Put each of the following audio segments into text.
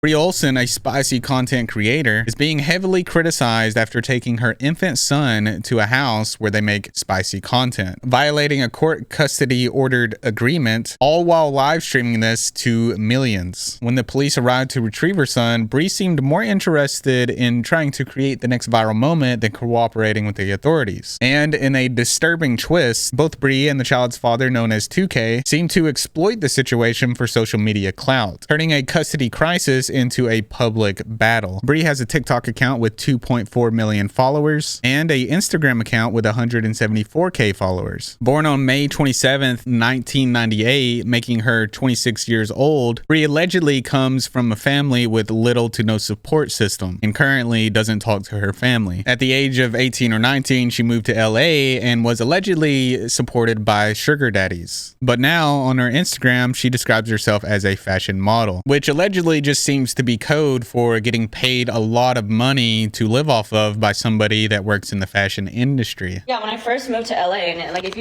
Bri Olsen, a spicy content creator, is being heavily criticized after taking her infant son to a house where they make spicy content, violating a court custody ordered agreement, all while live streaming this to millions. When the police arrived to retrieve her son, Bri seemed more interested in trying to create the next viral moment than cooperating with the authorities. And in a disturbing twist, both Bri and the child's father, known as 2K, seem to exploit the situation for social media clout, turning a custody crisis into a public battle. Bri has a TikTok account with 2.4 million followers and a Instagram account with 174k followers. Born on May 27th, 1998, making her 26 years old, Bri allegedly comes from a family with little to no support system and currently doesn't talk to her family. At the age of 18 or 19, she moved to LA and was allegedly supported by sugar daddies. But now on her Instagram, she describes herself as a fashion model, which allegedly just seems to be code for getting paid a lot of money to live off of by somebody that works in the fashion industry. Yeah, when I first moved to LA, and like if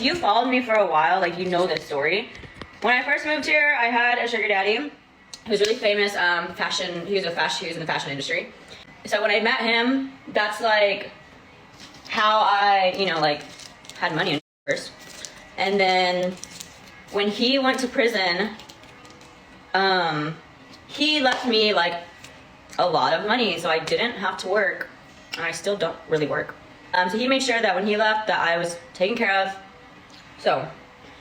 you followed me for a while, like you know this story. When I first moved here, I had a sugar daddy who was really famous. He was in the fashion industry. So when I met him, that's like how I, like had money first. And then when he went to prison, he left me like a lot of money, so I didn't have to work, and I still don't really work. So he made sure that when he left that I was taken care of. So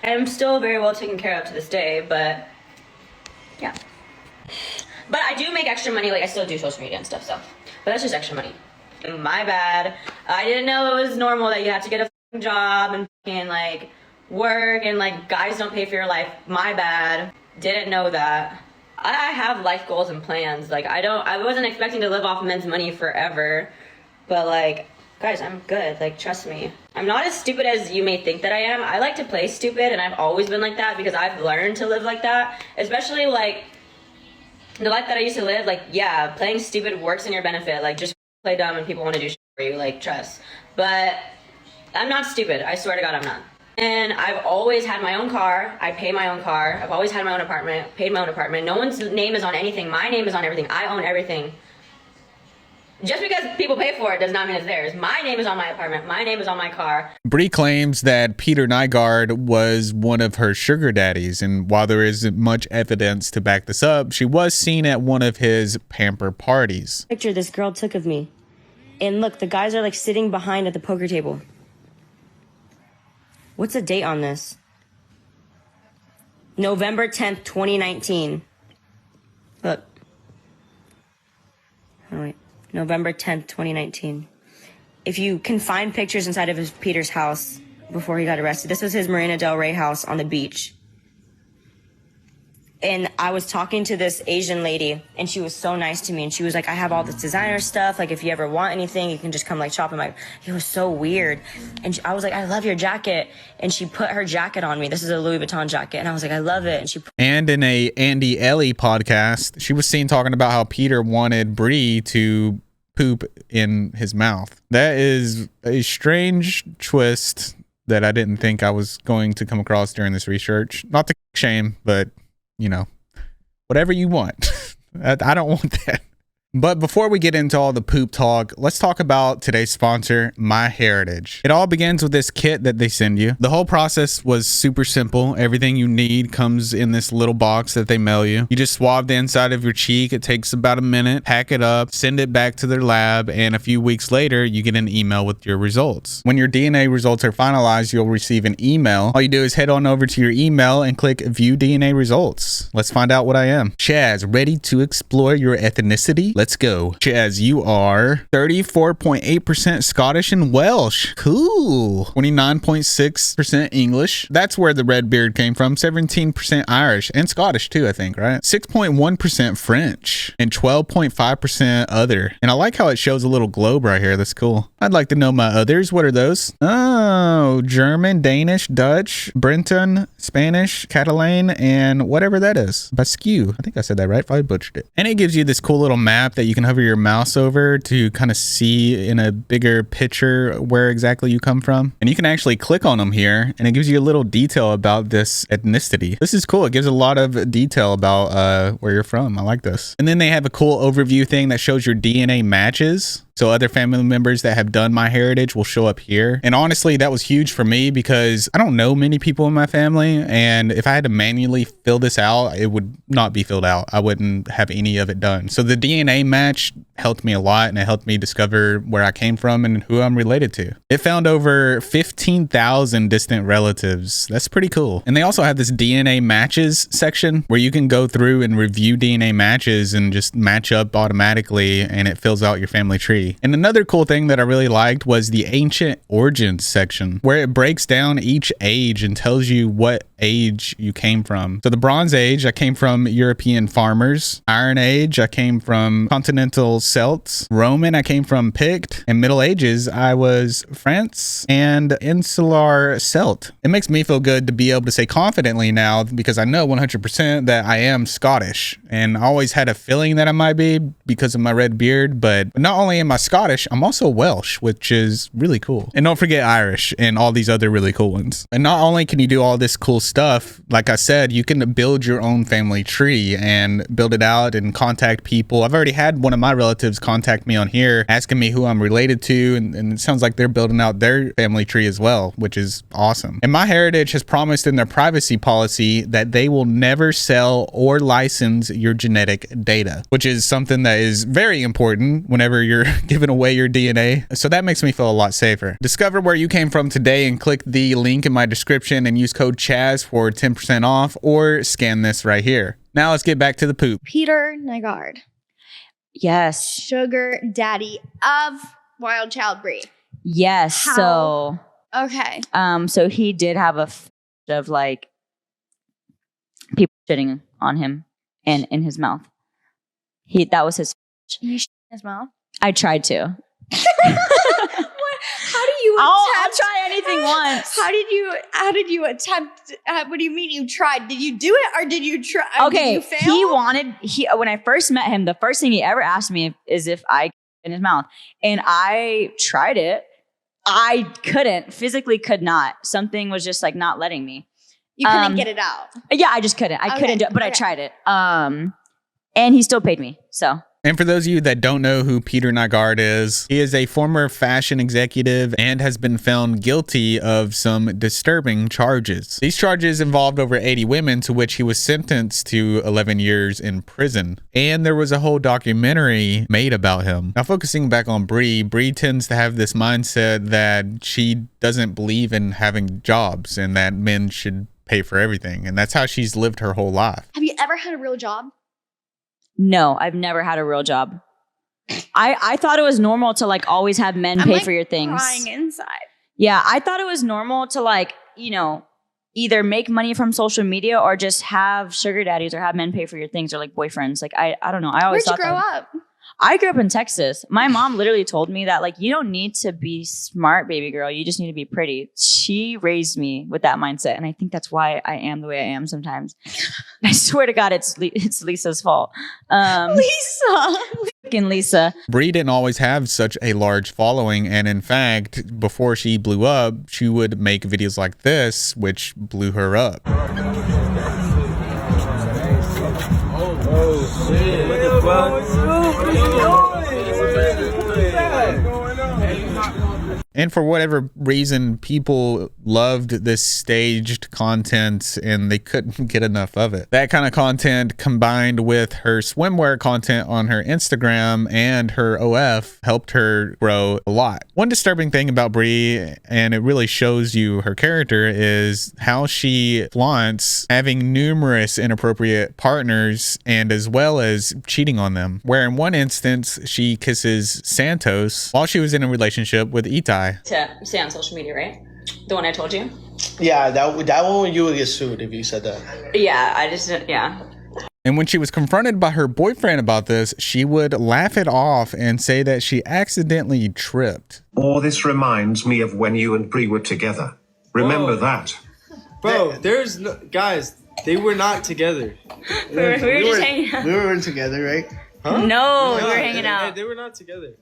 I'm still very well taken care of to this day, but yeah. But I do make extra money, like I still do social media and stuff, so. But that's just extra money. My bad. I didn't know it was normal that you have to get a job and fucking like work and like guys don't pay for your life. My bad. Didn't know that. I have life goals and plans. Like I wasn't expecting to live off men's money forever, but like, guys, I'm good. Like, trust me. I'm not as stupid as you may think that I am. I like to play stupid, and I've always been like that because I've learned to live like that. Especially like the life that I used to live. Like, yeah, playing stupid works in your benefit. Like, just play dumb and people want to do shit for you. Like, trust. But I'm not stupid. I swear to God, I'm not. And I've always had my own car. I pay my own car. I've always had my own apartment, paid my own apartment. No one's name is on anything. My name is on everything. I own everything. Just because people pay for it does not mean it's theirs. My name is on my apartment. My name is on my car. Bri claims that Peter Nygaard was one of her sugar daddies, and while there isn't much evidence to back this up, she was seen at one of his pamper parties. Picture this girl took of me. And look, the guys are like sitting behind at the poker table. What's the date on this? November 10th, 2019. Look. Oh, wait. November 10th, 2019. If you can find pictures inside of Peter's house before he got arrested. This was his Marina Del Rey house on the beach. And I was talking to this Asian lady, and she was so nice to me. And she was like, I have all this designer stuff. Like, if you ever want anything, you can just come, like, shop in my... It was so weird. And I was like, I love your jacket. And she put her jacket on me. This is a Louis Vuitton jacket. And I was like, I love it. And she... And in a Andy Ellie podcast, she was seen talking about how Peter wanted Bri to poop in his mouth. That is a strange twist that I didn't think I was going to come across during this research. Not to shame, but... whatever you want. I don't want that. But before we get into all the poop talk, let's talk about today's sponsor, MyHeritage. It all begins with this kit that they send you. The whole process was super simple. Everything you need comes in this little box that they mail you. You just swab the inside of your cheek. It takes about a minute, pack it up, send it back to their lab, and a few weeks later, you get an email with your results. When your DNA results are finalized, you'll receive an email. All you do is head on over to your email and click View DNA Results. Let's find out what I am. Chaz, ready to explore your ethnicity? Let's go. Chaz, you are 34.8% Scottish and Welsh. Cool. 29.6% English. That's where the red beard came from. 17% Irish and Scottish too, I think, right? 6.1% French and 12.5% other. And I like how it shows a little globe right here. That's cool. I'd like to know my others. What are those? Oh, German, Danish, Dutch, Breton, Spanish, Catalan, and whatever that is. Basque. I think I said that right. Probably butchered it. And it gives you this cool little map map that you can hover your mouse over to kind of see in a bigger picture where exactly you come from. And you can actually click on them here and it gives you a little detail about this ethnicity. This is cool. It gives a lot of detail about where you're from. I like this. And then they have a cool overview thing that shows your DNA matches. So other family members that have done MyHeritage will show up here. And honestly, that was huge for me because I don't know many people in my family. And if I had to manually fill this out, it would not be filled out. I wouldn't have any of it done. So the DNA match helped me a lot, and it helped me discover where I came from and who I'm related to. It found over 15,000 distant relatives. That's pretty cool. And they also have this DNA matches section where you can go through and review DNA matches and just match up automatically, and it fills out your family tree. And another cool thing that I really liked was the ancient origins section, where it breaks down each age and tells you what age you came from. So the Bronze Age, I came from European farmers. Iron Age, I came from continental Celts. Roman, I came from Pict. And Middle Ages, I was France and insular Celt. It makes me feel good to be able to say confidently now, because I know 100% that I am Scottish, and I always had a feeling that I might be because of my red beard. But not only am I Scottish, I'm also Welsh, which is really cool. And don't forget Irish and all these other really cool ones. And not only can you do all this cool stuff, like I said, you can build your own family tree and build it out and contact people. I've already had one of my relatives contact me on here asking me who I'm related to, and it sounds like they're building out their family tree as well, which is awesome. And MyHeritage has promised in their privacy policy that they will never sell or license your genetic data, which is something that is very important whenever you're giving away your DNA. So that makes me feel a lot safer. Discover where you came from today and click the link in my description and use code Chaz for 10% off, or scan this right here. Now let's get back to the poop. Peter Nygard. Yes. Sugar daddy of Wild Child Bri. Yes. How? So Okay. so he did have a of like people shitting on him and in his mouth. That was his. You shit in his mouth? I tried to. How do you I'll try anything once. How did you attempt? What do you mean you tried? Did you do it or did you try? Okay, did you fail? when I first met him, the first thing he ever asked me is if I in his mouth, and I tried it. I physically could not. Something was just like not letting me. You couldn't get it out. Yeah, I just couldn't. I couldn't do it, but I tried it. And he still paid me. So. And for those of you that don't know who Peter Nygard is, he is a former fashion executive and has been found guilty of some disturbing charges. These charges involved over 80 women, to which he was sentenced to 11 years in prison. And there was a whole documentary made about him. Now, focusing back on Bri tends to have this mindset that she doesn't believe in having jobs and that men should pay for everything. And that's how she's lived her whole life. Have you ever had a real job? No, I've never had a real job. I thought it was normal to like always have men pay for your things. Crying inside. Yeah, I thought it was normal to like, either make money from social media or just have sugar daddies or have men pay for your things or like boyfriends. Like I don't know. I always Where'd you thought grow up? I grew up in Texas. My mom literally told me that like, you don't need to be smart, baby girl. You just need to be pretty. She raised me with that mindset. And I think that's why I am the way I am sometimes. I swear to God, it's Lisa's fault. Lisa. Bri didn't always have such a large following. And in fact, before she blew up, she would make videos like this, which blew her up. Oh shit. What the fuck? What are you doing? And for whatever reason, people loved this staged content and they couldn't get enough of it. That kind of content combined with her swimwear content on her Instagram and her OF helped her grow a lot. One disturbing thing about Bri, and it really shows you her character, is how she flaunts having numerous inappropriate partners and as well as cheating on them. Where in one instance, she kisses Santos while she was in a relationship with Itai. To say on social media, right? The one I told you? Yeah, that one you would get sued if you said that. Yeah, And when she was confronted by her boyfriend about this, she would laugh it off and say that she accidentally tripped. Oh, this reminds me of when you and Bri were together. Remember that? Bro, there's no... Guys, they were not together. we were just hanging out. We were together, right? Huh? No, we were hanging out. They were not together.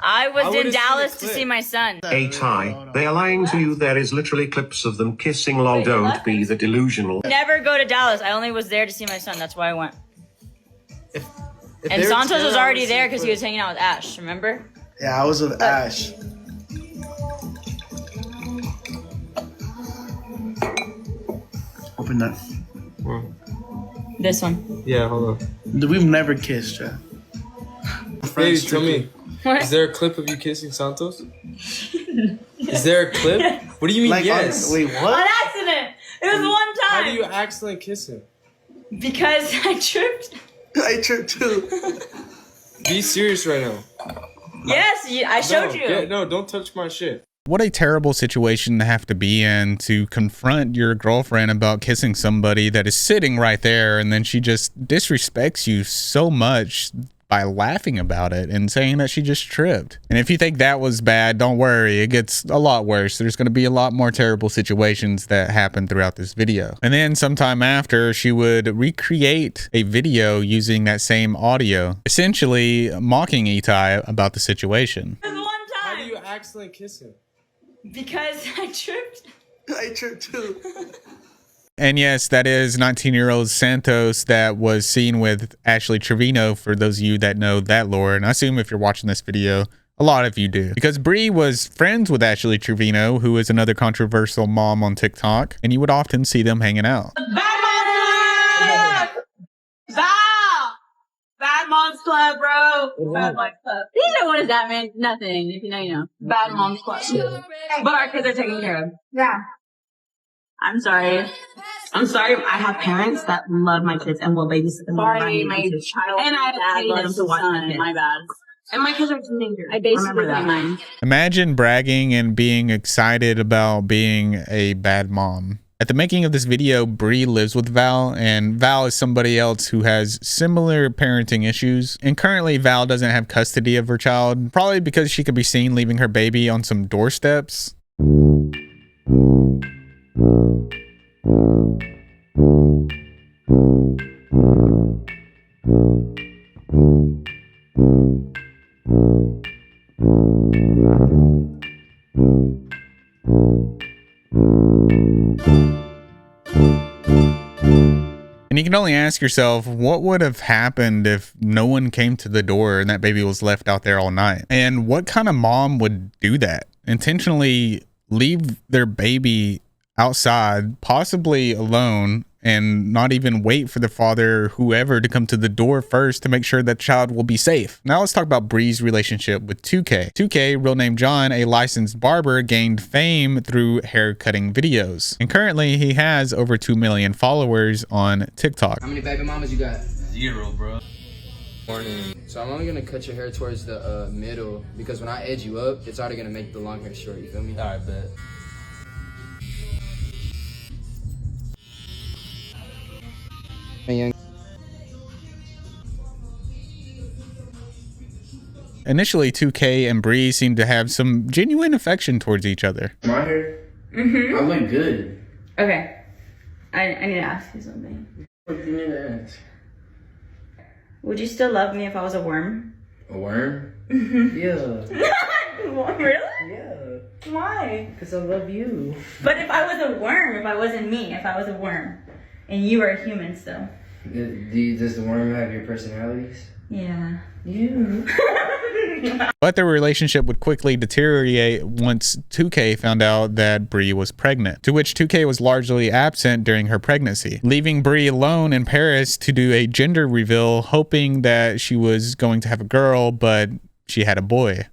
I was in would've seen Dallas the to clip. see my son. Hey Ty, they are lying to you. There is literally clips of them kissing. Lol, don't be the delusional. Never go to Dallas. I only was there to see my son. That's why I went. If And they were Santos together, was I already would've there seen because the he was clip. hanging out with Ash. Remember? Yeah, I was with Ash. Open that. This one. Yeah, hold on. We've never kissed, yeah. Baby, tell me. What? Is there a clip of you kissing Santos? Is there a clip? What do you mean, Like, yes? wait, On what? accident. It was one How time. do you accidentally kiss him? Because I tripped. I tripped too. Be serious right now. Yes, I showed you. Yeah, no, don't touch my shit. What a terrible situation to have to be in to confront your girlfriend about kissing somebody that is sitting right there, and then she just disrespects you so much by laughing about it and saying that she just tripped. And if you think that was bad, don't worry, it gets a lot worse. There's going to be a lot more terrible situations that happen throughout this video. And then sometime after, she would recreate a video using that same audio, essentially mocking Itai about the situation. It was one How do time. you accidentally kiss him? Because I tripped. I tripped too. And yes, that is 19-year-old Santos that was seen with Ashley Trevino, for those of you that know that lore. And I assume if you're watching this video, a lot of you do. Because Bri was friends with Ashley Trevino, who is another controversial mom on TikTok, and you would often see them hanging out. Bad Moms Club, bro. Bad Moms Club. You know what does that mean? Nothing. If you know, you know. Bad Moms Club. But our kids are taken care of. Yeah. I'm sorry. I'm sorry. I have parents that love my kids and will babysit them. Sorry, my child. And I pay them to watch my kids. My bad. And my kids are teenagers. I basically got mine. Imagine bragging and being excited about being a bad mom. At the making of this video, Bri lives with Val, and Val is somebody else who has similar parenting issues. And currently, Val doesn't have custody of her child, probably because she could be seen leaving her baby on some doorsteps. And you can only ask yourself, what would have happened if no one came to the door and that baby was left out there all night? And what kind of mom would do that? Intentionally leave their baby outside, possibly alone, and not even wait for the father, whoever, to come to the door first to make sure that child will be safe. Now let's talk about Bri's relationship with 2K. 2K, real name John, a licensed barber, gained fame through hair cutting videos. And currently he has over 2 million followers on TikTok. How many baby mamas you got? 0, bro. Morning. So I'm only gonna cut your hair towards the middle because when I edge you up, it's already gonna make the long hair short, you feel me? Alright, bet. Initially, 2K and Bri seemed to have some genuine affection towards each other. My hair? I look good. Okay. I need to ask you something. What do you need to ask? Would you still love me if I was a worm? A worm? Yeah. Really? Yeah. Why? Because I love you. But if I was a worm, if I wasn't me, if I was a worm, and you were a human still. Does the worm have your personalities? Yeah. You. But their relationship would quickly deteriorate once 2K found out that Bri was pregnant, to which 2K was largely absent during her pregnancy, leaving Bri alone in Paris to do a gender reveal, hoping that she was going to have a girl, but she had a boy.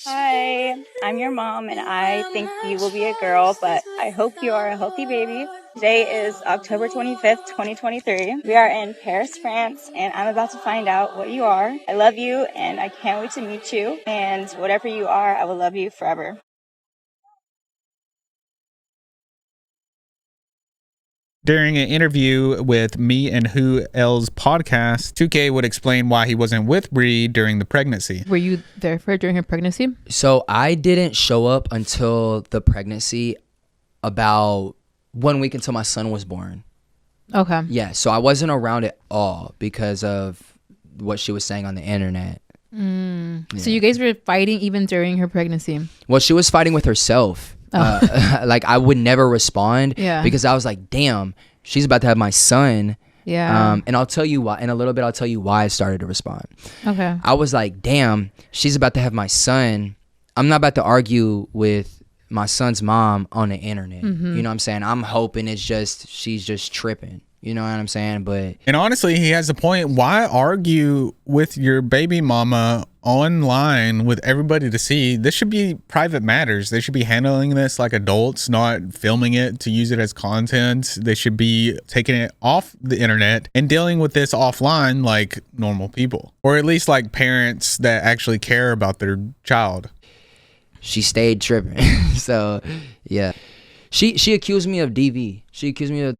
Hi, I'm your mom, and I think you will be a girl, but I hope you are a healthy baby. Today is October 25th, 2023. We are in Paris, France, and I'm about to find out what you are. I love you, and I can't wait to meet you, and whatever you are, I will love you forever. During an interview with Me and Who Else podcast, 2K would explain why he wasn't with Bri during the pregnancy. Were you there for her during her pregnancy? So I didn't show up until the pregnancy, about 1 week until my son was born. Okay. Yeah, so I wasn't around at all because of what she was saying on the internet. So you guys were fighting even during her pregnancy? Well, she was fighting with herself. Like I would never respond because I was like, damn, she's about to have my son. And I'll tell you why in a little bit. I'll tell you why I started to respond. Okay. I was like, damn, she's about to have my son. I'm not about to argue with my son's mom on the internet. You know what I'm saying? I'm hoping she's just tripping. You know what I'm saying? And honestly, he has a point. Why argue with your baby mama online with everybody to see? This should be private matters. They should be handling this like adults, not filming it to use it as content. They should be taking it off the internet and dealing with this offline like normal people, or at least like parents that actually care about their child. She stayed tripping. So yeah, she accused me of DV. She accused me of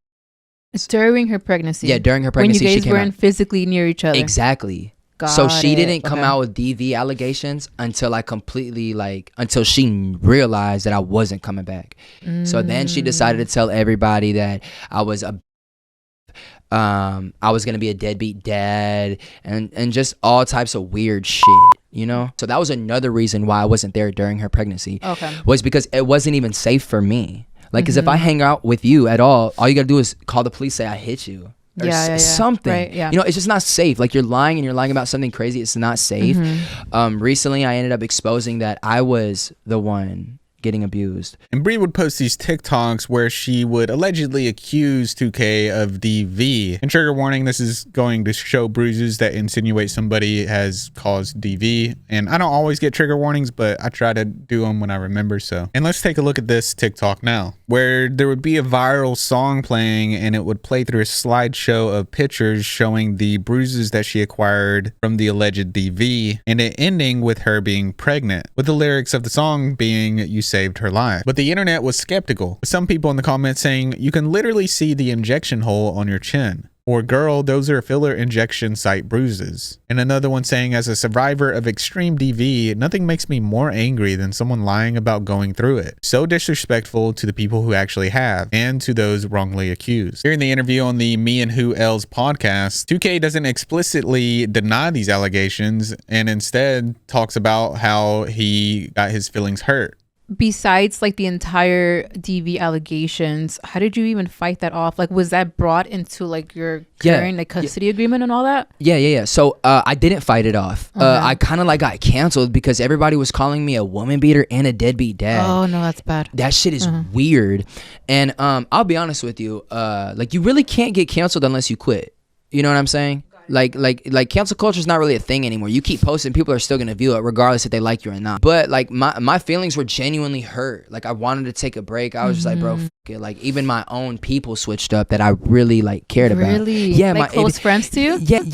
during her pregnancy. Yeah, during her pregnancy. When you guys weren't physically near each other. Exactly. So she didn't come out with DV allegations until I completely until she realized that I wasn't coming back. So then she decided to tell everybody that I was gonna be a deadbeat dad and just all types of weird shit, you know? So that was another reason why I wasn't there during her pregnancy. Okay. Was because it wasn't even safe for me. Like, because if I hang out with you at all you gotta do is call the police, say I hit you. Or something. Right, yeah. You know, it's just not safe. Like, you're lying about something crazy. It's not safe. Recently, I ended up exposing that I was the one getting abused. And Bri would post these TikToks where she would allegedly accuse 2K of DV. And trigger warning, this is going to show bruises that insinuate somebody has caused DV. And I don't always get trigger warnings, but I try to do them when I remember. So, and let's take a look at this TikTok now, where there would be a viral song playing and it would play through a slideshow of pictures showing the bruises that she acquired from the alleged DV, and it ending with her being pregnant, with the lyrics of the song being "You saved her life." But the internet was skeptical, with some people in the comments saying you can literally see the injection hole on your chin, or "Girl, those are filler injection site bruises." And another one saying, "As a survivor of extreme DV, nothing makes me more angry than someone lying about going through it. So disrespectful to the people who actually have, and to those wrongly accused." During the interview on the Me and Who Else podcast, 2K doesn't explicitly deny these allegations, and instead talks about how he got his feelings hurt. Besides like the entire DV allegations, how did you even fight that off? Like, was that brought into like your current like custody agreement and all that? Yeah. So I didn't fight it off. I kind of like got canceled because everybody was calling me a woman beater and a deadbeat dad. Oh no, that's bad. That shit is weird. And I'll be honest with you, like, you really can't get canceled unless you quit. You know what I'm saying? Like cancel culture is not really a thing anymore. You keep posting, people are still gonna view it regardless if they like you or not. But like my feelings were genuinely hurt. Like, I wanted to take a break. I was just like, bro, f it. Like, even my own people switched up that I really like cared about. Really? Yeah, like my close friends to you? Yeah.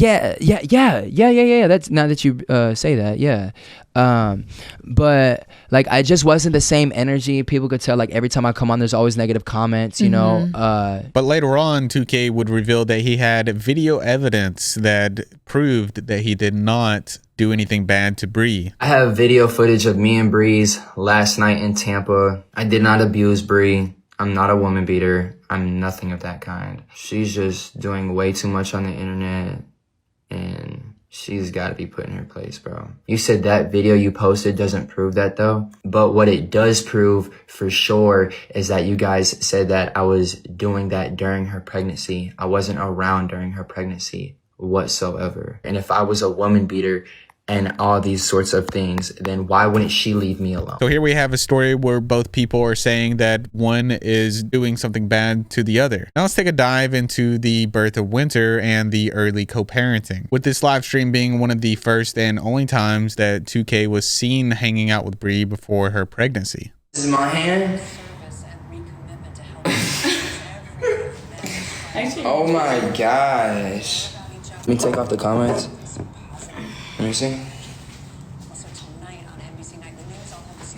That's now that you say that, yeah. But like, I just wasn't the same energy. People could tell, like, every time I come on, there's always negative comments, you know. But later on, 2K would reveal that he had video evidence that proved that he did not do anything bad to Bri. I have video footage of me and Bri's last night in Tampa. I did not abuse Bri. I'm not a woman beater. I'm nothing of that kind. She's just doing way too much on the internet, and she's got to be put in her place, bro. You said that video you posted doesn't prove that, though. But what it does prove for sure is that you guys said that I was doing that during her pregnancy. I wasn't around during her pregnancy whatsoever. And if I was a woman beater and all these sorts of things, then why wouldn't she leave me alone? So here we have a story where both people are saying that one is doing something bad to the other. Now let's take a dive into the birth of Winter and the early co-parenting, with this live stream being one of the first and only times that 2K was seen hanging out with Bri before her pregnancy. This is my hand. Oh my gosh. Let me take off the comments. Let me see.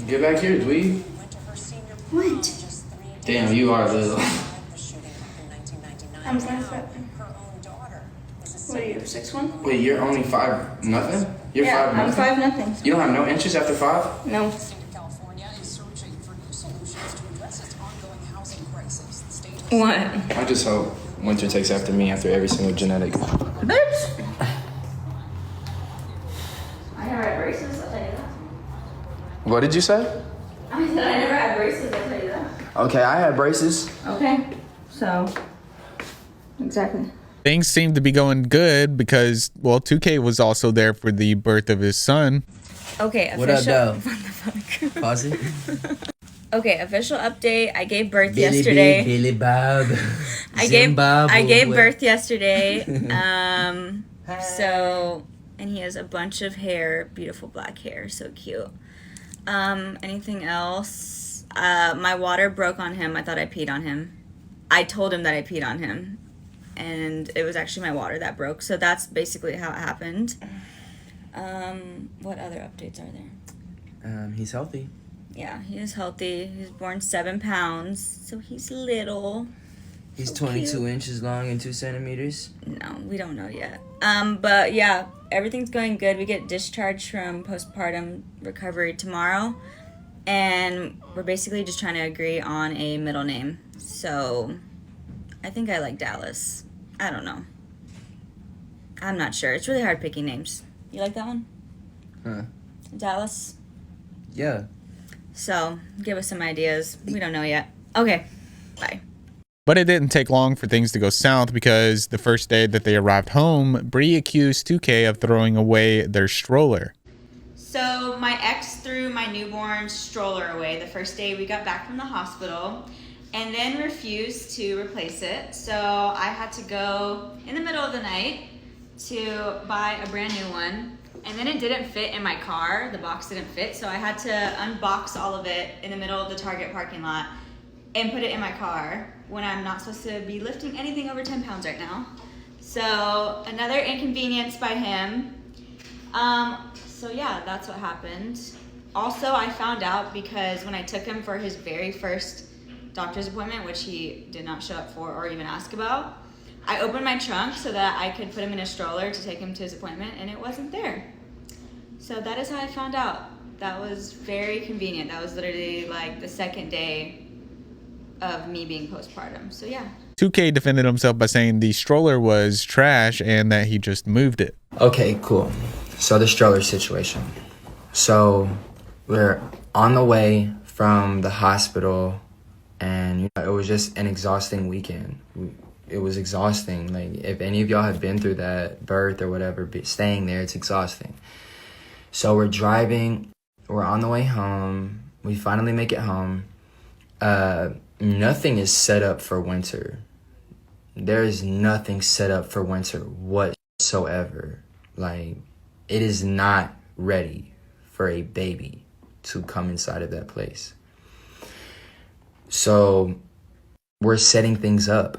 Get back here, dweeb. What? Damn, you are little. I'm 5'7". What are you, 6'1"? Wait, you're only 5 nothing? You're yeah, 5 nothing? I'm 5 nothing. You don't have no inches after 5? No. What? I just hope Winter takes after me after every single genetic. Bitch! braces, I'll tell you that. What did you say? I said I never had braces, I'll tell you that. Okay, I had braces. Okay, so, exactly. Things seem to be going good because, well, 2K was also there for the birth of his son. Okay, official. What up, though? What the fuck? Pause it. Okay, official update. I gave birth yesterday. Billy Bob. I gave birth yesterday. So, and he has a bunch of hair, beautiful black hair, so cute. Anything else? My water broke on him. I thought I peed on him. I told him that I peed on him, and it was actually my water that broke. So that's basically how it happened. What other updates are there? He's healthy. Yeah, he is healthy. He was born 7 pounds, so he's little. He's So 22 cute. inches long and 2 centimeters. No, we don't know yet. But yeah, everything's going good. We get discharged from postpartum recovery tomorrow, and we're basically just trying to agree on a middle name. So I think I like Dallas. I don't know. I'm not sure. It's really hard picking names. You like that one? Huh. Dallas? Yeah. So give us some ideas. We don't know yet. Okay, bye. But it didn't take long for things to go south because the first day that they arrived home, Bri accused 2K of throwing away their stroller. So my ex threw my newborn stroller away the first day we got back from the hospital, and then refused to replace it. So I had to go in the middle of the night to buy a brand new one, and then it didn't fit in my car. The box didn't fit, so I had to unbox all of it in the middle of the Target parking lot and put it in my car when I'm not supposed to be lifting anything over 10 pounds right now. So another inconvenience by him. So yeah, that's what happened. Also, I found out because when I took him for his very first doctor's appointment, which he did not show up for or even ask about, I opened my trunk so that I could put him in a stroller to take him to his appointment, and it wasn't there. So that is how I found out. That was very convenient. That was literally like the second day of me being postpartum. So yeah. 2K defended himself by saying the stroller was trash and that he just moved it. Okay, cool. So the stroller situation. So we're on the way from the hospital, and you know, it was just an exhausting weekend. It was exhausting. Like, if any of y'all have been through that birth or whatever, staying there, it's exhausting. So we're driving, we're on the way home. We finally make it home. Nothing is set up for winter. There is nothing set up for winter whatsoever. Like, it is not ready for a baby to come inside of that place. So we're setting things up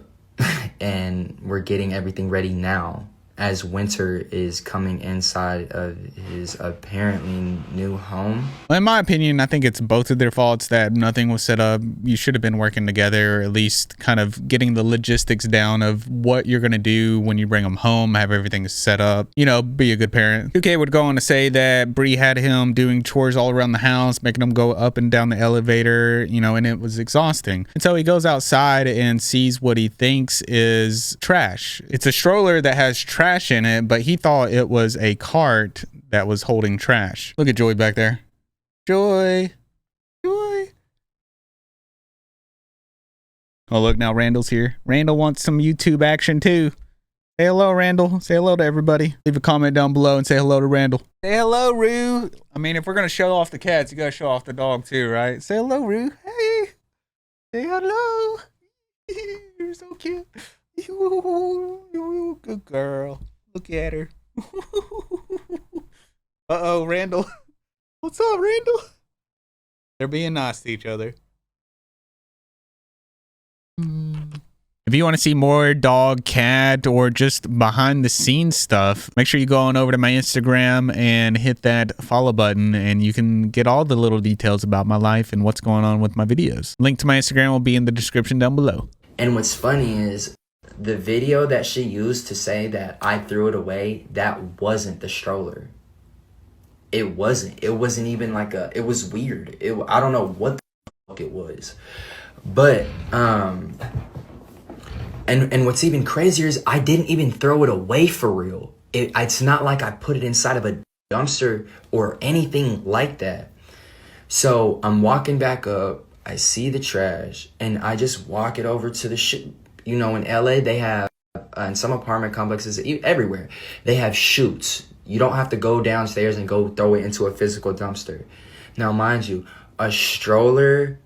and we're getting everything ready now as winter is coming inside of his apparently new home. In my opinion, I think it's both of their faults that nothing was set up. You should have been working together, or at least kind of getting the logistics down of what you're going to do when you bring them home, have everything set up, you know, be a good parent. 2K would go on to say that Bri had him doing chores all around the house, making him go up and down the elevator, you know, and it was exhausting. And so he goes outside and sees what he thinks is trash. It's a stroller that has trash in it, but he thought it was a cart that was holding trash. Look at Joy back there. Joy. Oh, look, now Randall's here. Randall wants some YouTube action too. Say hello, Randall. Say hello to everybody. Leave a comment down below and say hello to Randall. Say hello, Rue. I mean, if we're going to show off the cats, you got to show off the dog too, right? Say hello, Rue. Hey. Say hello. You're so cute. You good girl. Look at her. Uh-oh, Randall. What's up, Randall? They're being nice to each other. If you want to see more dog, cat, or just behind the scenes stuff, make sure you go on over to my Instagram and hit that follow button, and you can get all the little details about my life and what's going on with my videos. Link to my Instagram will be in the description down below. And what's funny is the video that she used to say that I threw it away, that wasn't the stroller. It wasn't. It wasn't even like a, it was weird. I don't know what the fuck it was. But, and what's even crazier is I didn't even throw it away for real. It's not like I put it inside of a dumpster or anything like that. So I'm walking back up, I see the trash, and I just walk it over to the shit. You know, in LA, they have, in some apartment complexes, everywhere, they have chutes. You don't have to go downstairs and go throw it into a physical dumpster. Now, mind you, a stroller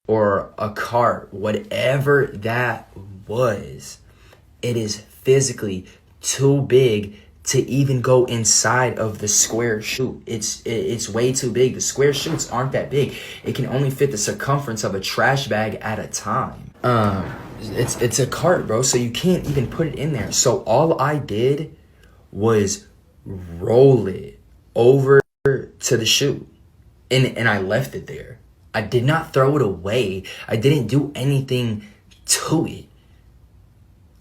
or a cart, whatever that was, it is physically too big to even go inside of the square chute. It's way too big. The square chutes aren't that big. It can only fit the circumference of a trash bag at a time. It's a cart, bro, so you can't even put it in there. So all I did was roll it over to the chute, and I left it there. I did not throw it away. I didn't do anything to it.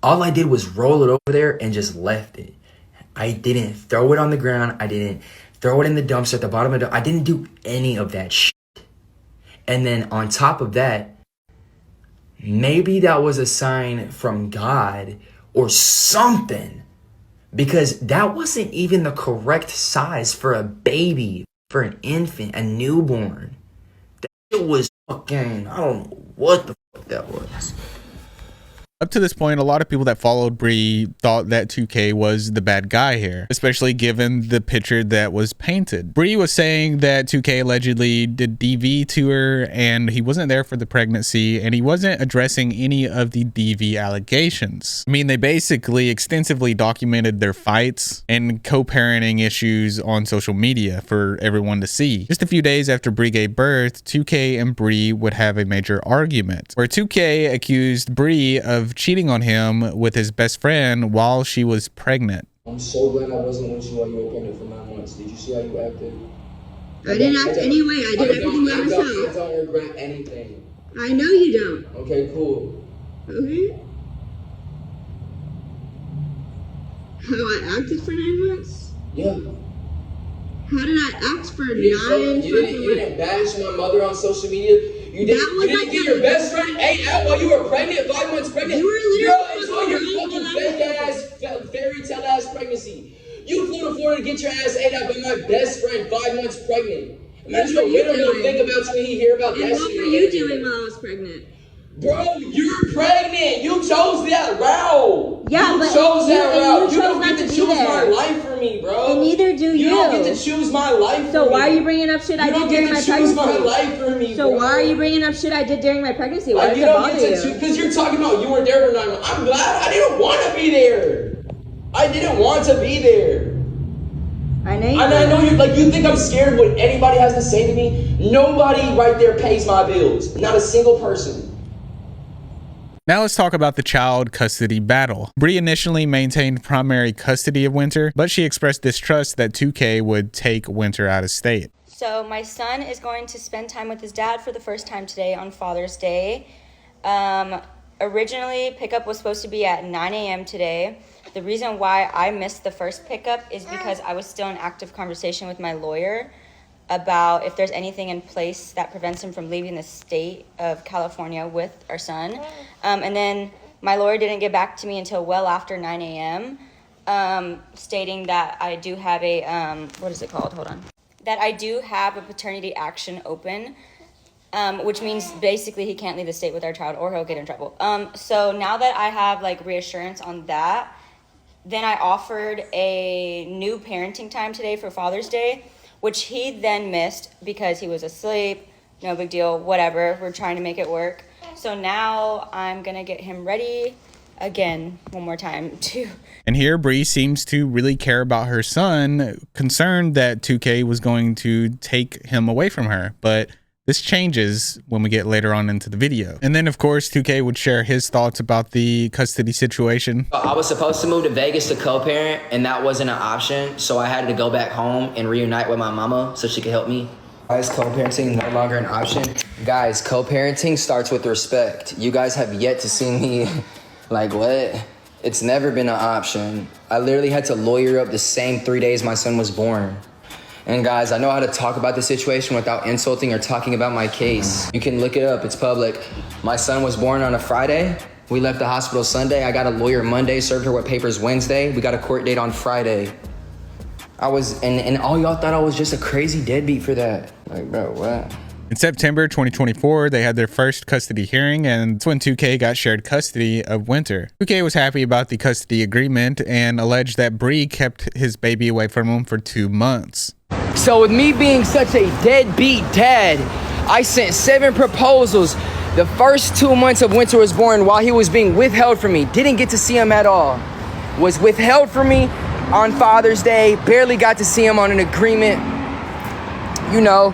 All I did was roll it over there and just left it. I didn't throw it on the ground. I didn't throw it in the dumpster at the bottom of the... I didn't do any of that shit. And then on top of that, maybe that was a sign from God or something, because that wasn't even the correct size for a baby, for an infant, a newborn. That shit was fucking... I don't know what the fuck that was. Up to this point, a lot of people that followed Bri thought that 2K was the bad guy here, especially given the picture that was painted. Bri was saying that 2K allegedly did DV to her and he wasn't there for the pregnancy, and he wasn't addressing any of the DV allegations. I mean, they basically extensively documented their fights and co-parenting issues on social media for everyone to see. Just a few days after Bri gave birth, 2K and Bri would have a major argument where 2K accused Bri of cheating on him with his best friend while she was pregnant. I'm so glad I wasn't with you while you were pregnant for 9 months. Did you see how you acted? I didn't act anyway. I did everything by myself. I don't regret anything. I know you don't. Okay, cool. Okay. How I acted for 9 months? Yeah. How did I act for 9 You didn't bash my mother on social media. You didn't get your best friend ate out while you were pregnant, 5 months pregnant. You were literally enjoying your fucking fake ass, fairy tale ass pregnancy. You flew to Florida to get your ass ate out by my best friend 5 months pregnant. Imagine what Widow will think about you when he hear about that shit. And what were you doing while I was pregnant? Bro, you're pregnant. You chose that route. Yeah, you chose that route. You don't get to choose my life for me, bro. And neither do you. You don't get to choose my life for me. So why are you bringing up shit I did during my pregnancy? You don't get to choose my life for me, So why are you bringing up shit I did during my pregnancy? Why does it bother you? Because you're talking about you weren't there for 9 months. I'm glad. I didn't want to be there. I didn't want to be there. I know you. And I know you think I'm scared what anybody has to say to me. Nobody right there pays my bills. Not a single person. Now let's talk about the child custody battle. Bri initially maintained primary custody of Winter, but she expressed distrust that 2K would take Winter out of state. So my son is going to spend time with his dad for the first time today on Father's Day. Originally, pickup was supposed to be at 9 a.m. today. The reason why I missed the first pickup is because I was still in active conversation with my lawyer about if there's anything in place that prevents him from leaving the state of California with our son. And then my lawyer didn't get back to me until well after 9 a.m., stating that I do have a, what is it called? Hold on. That I do have a paternity action open, which means basically he can't leave the state with our child or he'll get in trouble. So now that I have like reassurance on that, then I offered a new parenting time today for Father's Day, which he then missed because he was asleep. No big deal, whatever. We're trying to make it work. So now I'm going to get him ready again one more time too. And here Bri seems to really care about her son, concerned that 2K was going to take him away from her. But this changes when we get later on into the video. And then, of course, 2K would share his thoughts about the custody situation. I was supposed to move to Vegas to co-parent, and that wasn't an option. So I had to go back home and reunite with my mama so she could help me. Why is co-parenting no longer an option? Guys, co-parenting starts with respect. You guys have yet to see me like, what? It's never been an option. I literally had to lawyer up the same 3 days my son was born. And guys, I know how to talk about the situation without insulting or talking about my case. You can look it up, it's public. My son was born on a Friday. We left the hospital Sunday. I got a lawyer Monday, served her with papers Wednesday. We got a court date on Friday. I was, and all y'all thought I was just a crazy deadbeat for that. Like, bro, what? In September 2024, they had their first custody hearing, and that's when 2K got shared custody of Winter. 2K was happy about the custody agreement and alleged that Bri kept his baby away from him for 2 months. So with me being such a deadbeat dad, I sent 7 proposals. The first 2 months of Winter was born while he was being withheld from me. Didn't get to see him at all. Was withheld from me on Father's Day. Barely got to see him on an agreement. You know,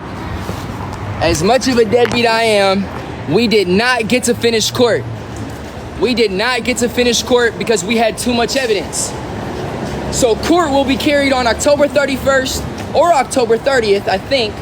as much of a deadbeat I am, we did not get to finish court. We did not get to finish court because we had too much evidence. So court will be carried on October 31st or October 30th, I think.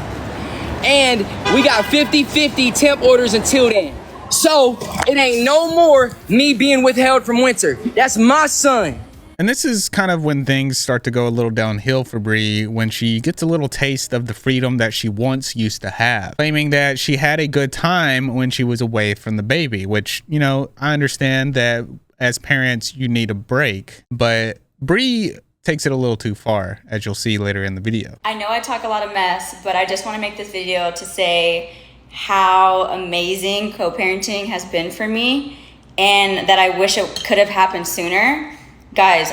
And we got 50-50 temp orders until then. So it ain't no more me being withheld from Winter. That's my son. And this is kind of when things start to go a little downhill for Bri, when she gets a little taste of the freedom that she once used to have, claiming that she had a good time when she was away from the baby, which, you know, I understand that as parents, you need a break, but Bri takes it a little too far, as you'll see later in the video. I know I talk a lot of mess, but I just want to make this video to say how amazing co-parenting has been for me and that I wish it could have happened sooner. Guys,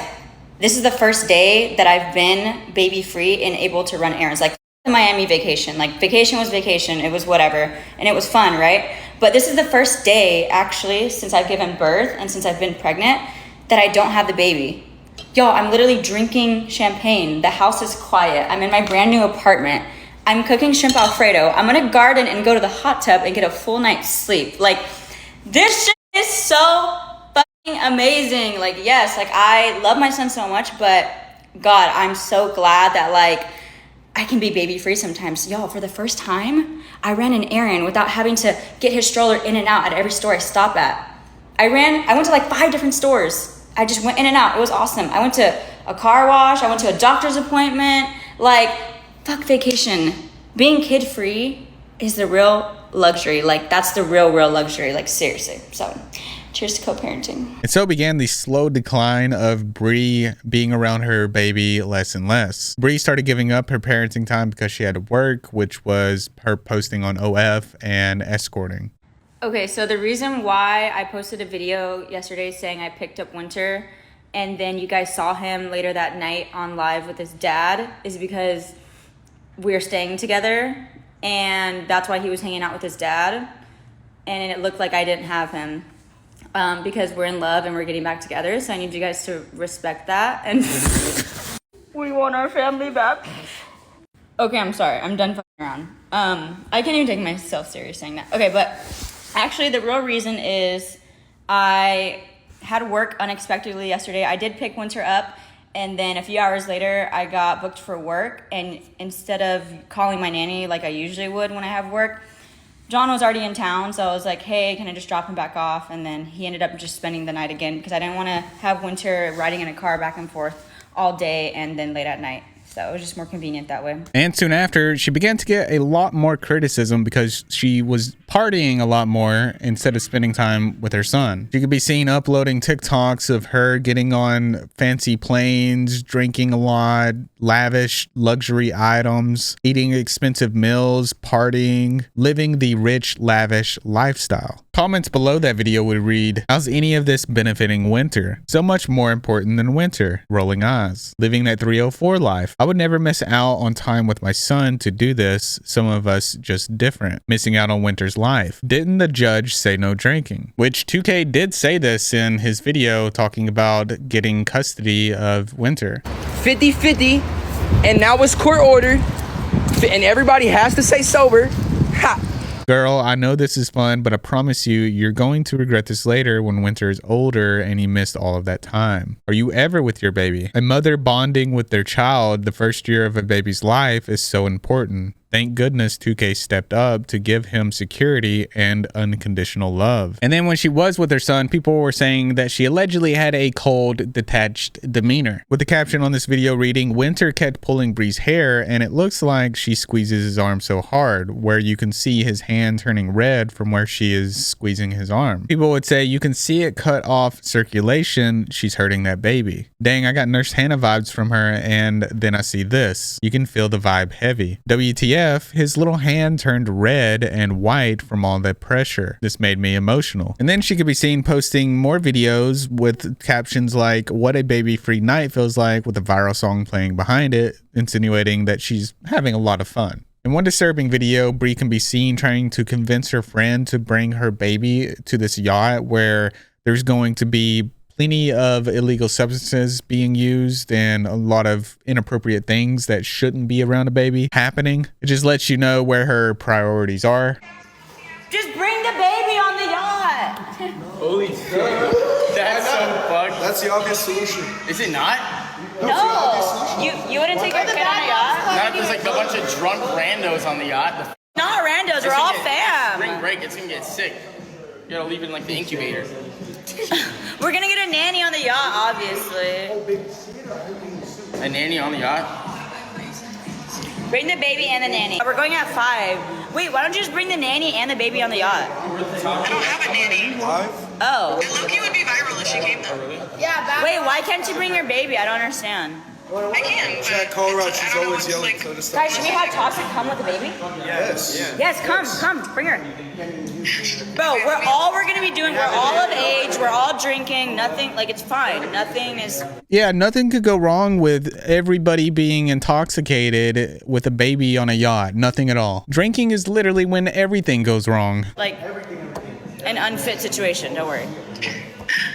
this is the first day that I've been baby free and able to run errands. Like the Miami vacation, like vacation was vacation, it was whatever, and it was fun, right? But this is the first day actually since I've given birth and since I've been pregnant that I don't have the baby. Y'all, I'm literally drinking champagne. The house is quiet. I'm in my brand new apartment. I'm cooking shrimp Alfredo. I'm gonna garden and go to the hot tub and get a full night's sleep. Like, this shit is so fucking amazing. Like, yes, like I love my son so much, but God, I'm so glad that like I can be baby free sometimes. Y'all, for the first time, I ran an errand without having to get his stroller in and out at every store I stop at. I went to like 5 different stores. I just went in and out. It was awesome. I went to a car wash. I went to a doctor's appointment. Like, fuck vacation. Being kid free is the real luxury. Like, that's the real luxury. Like, seriously. So, cheers to co-parenting. And so began the slow decline of Bri being around her baby less and less. Bri started giving up her parenting time because she had to work, which was her posting on OF and escorting. Okay, so the reason why I posted a video yesterday saying I picked up Winter and then you guys saw him later that night on live with his dad is because we're staying together and that's why he was hanging out with his dad and it looked like I didn't have him because we're in love and we're getting back together, so I need you guys to respect that and we want our family back. Okay, I'm sorry, I'm done fucking around. I can't even take myself serious saying that. Okay, but actually, the real reason is I had work unexpectedly yesterday. I did pick Winter up, and then a few hours later, I got booked for work. And instead of calling my nanny like I usually would when I have work, John was already in town, so I was like, hey, can I just drop him back off? And then he ended up just spending the night again because I didn't want to have Winter riding in a car back and forth all day and then late at night. So it was just more convenient that way. And soon after, she began to get a lot more criticism because she was partying a lot more instead of spending time with her son. She could be seen uploading TikToks of her getting on fancy planes, drinking a lot, lavish luxury items, eating expensive meals, partying, living the rich, lavish lifestyle. Comments below that video would read, how's any of this benefiting Winter? So much more important than Winter. Rolling eyes. Living that 304 life. I would never miss out on time with my son to do this. Some of us just different. Missing out on Winter's life. Didn't the judge say no drinking? Which 2K did say this in his video talking about getting custody of Winter. 50-50, and now it's court ordered, and everybody has to stay sober. Ha! Girl, I know this is fun, but I promise you, you're going to regret this later when Winter is older and he missed all of that time. Are you ever with your baby? A mother bonding with their child the first year of a baby's life is so important. Thank goodness 2K stepped up to give him security and unconditional love. And then when she was with her son, people were saying that she allegedly had a cold, detached demeanor. With the caption on this video reading, Winter kept pulling Bri's hair and it looks like she squeezes his arm so hard, where you can see his hand turning red from where she is squeezing his arm. People would say you can see it cut off circulation, she's hurting that baby. Dang, I got Nurse Hannah vibes from her, and then I see this. You can feel the vibe heavy. WTF, his little hand turned red and white from all that pressure. This made me emotional. And then she could be seen posting more videos with captions like, what a baby-free night feels like, with a viral song playing behind it, insinuating that she's having a lot of fun. In one disturbing video, Bri can be seen trying to convince her friend to bring her baby to this yacht where there's going to be plenty of illegal substances being used and a lot of inappropriate things that shouldn't be around a baby happening. It just lets you know where her priorities are. Just bring the baby on the yacht. Holy shit. That's so fucked. That's the obvious solution. Is it not? No, you wouldn't take your kid on a yacht? Not if there's like a bunch of drunk randos on the yacht. Not randos, we're all fam. Spring break, it's gonna get sick. You gotta leave it in like the incubator. We're gonna get a nanny on the yacht, obviously. A nanny on the yacht? Bring the baby and the nanny. We're going at 5. Wait, why don't you just bring the nanny and the baby on the yacht? I don't have a nanny. Oh. Loki would be viral if she came though. Yeah, wait, why can't you bring your baby? I don't understand. I can, but Jack Colruyt, she's always yelling. Guys, should we have Toxic come with the baby? Yes. Yes, come, bring her. Bro, we're gonna be doing, we're all of age, we're all drinking, nothing, like it's fine, nothing is. Yeah, nothing could go wrong with everybody being intoxicated with a baby on a yacht. Nothing at all. Drinking is literally when everything goes wrong. Like, an unfit situation, don't worry.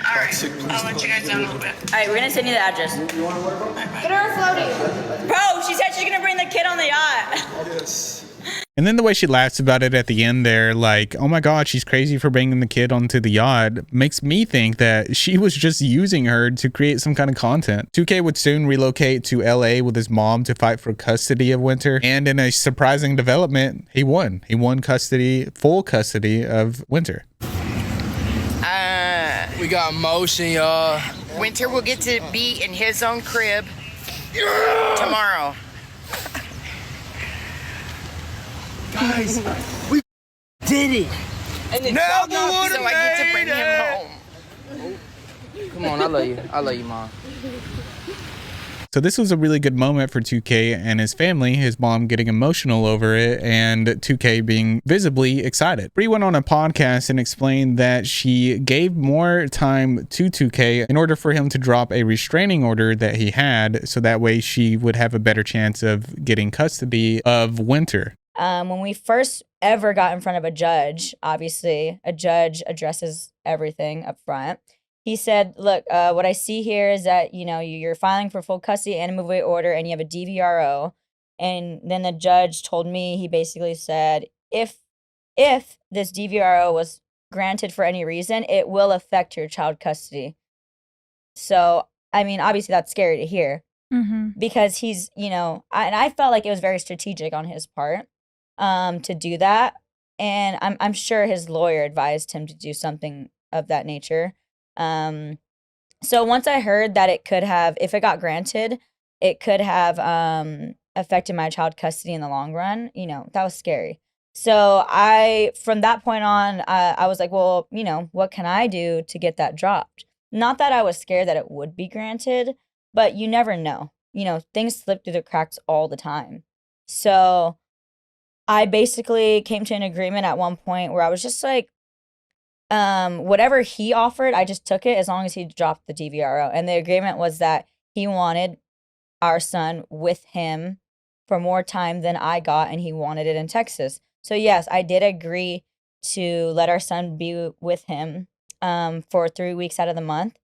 Alright, I'll let you guys know in a little bit. Alright, we're gonna send you the address. Get her a floaty. Bro, she said she's gonna bring the kid on the yacht. Yes. And then the way she laughs about it at the end there, like, oh my God, she's crazy for bringing the kid onto the yacht, makes me think that she was just using her to create some kind of content. 2K would soon relocate to LA with his mom to fight for custody of Winter. And in a surprising development, he won. He won custody, full custody of Winter. We got motion, y'all. Winter will get to be in his own crib tomorrow. Guys, we did it. And now the water so I get to bring him home. Come on, I love you, Mom. So this was a really good moment for 2K and his family, his mom getting emotional over it and 2K being visibly excited. Bri went on a podcast and explained that she gave more time to 2K in order for him to drop a restraining order that he had, so that way she would have a better chance of getting custody of Winter. When we first ever got in front of a judge, obviously a judge addresses everything up front. He said, look, what I see here is that, you know, you're filing for full custody and a move away order and you have a DVRO. And then the judge told me, he basically said, if this DVRO was granted for any reason, it will affect your child custody. So, I mean, obviously that's scary to hear because he's, you know, and I felt like it was very strategic on his part to do that. And I'm sure his lawyer advised him to do something of that nature. So once I heard that it could have, if it got granted, it could have affected my child custody in the long run, you know, that was scary. So from that point on, I was like, well, you know, what can I do to get that dropped? Not that I was scared that it would be granted, but you never know. You know, things slip through the cracks all the time. So I basically came to an agreement at one point where I was just like, whatever he offered, I just took it as long as he dropped the DVRO. And the agreement was that he wanted our son with him for more time than I got, and he wanted it in Texas. So yes, I did agree to let our son be with him for 3 weeks out of the month.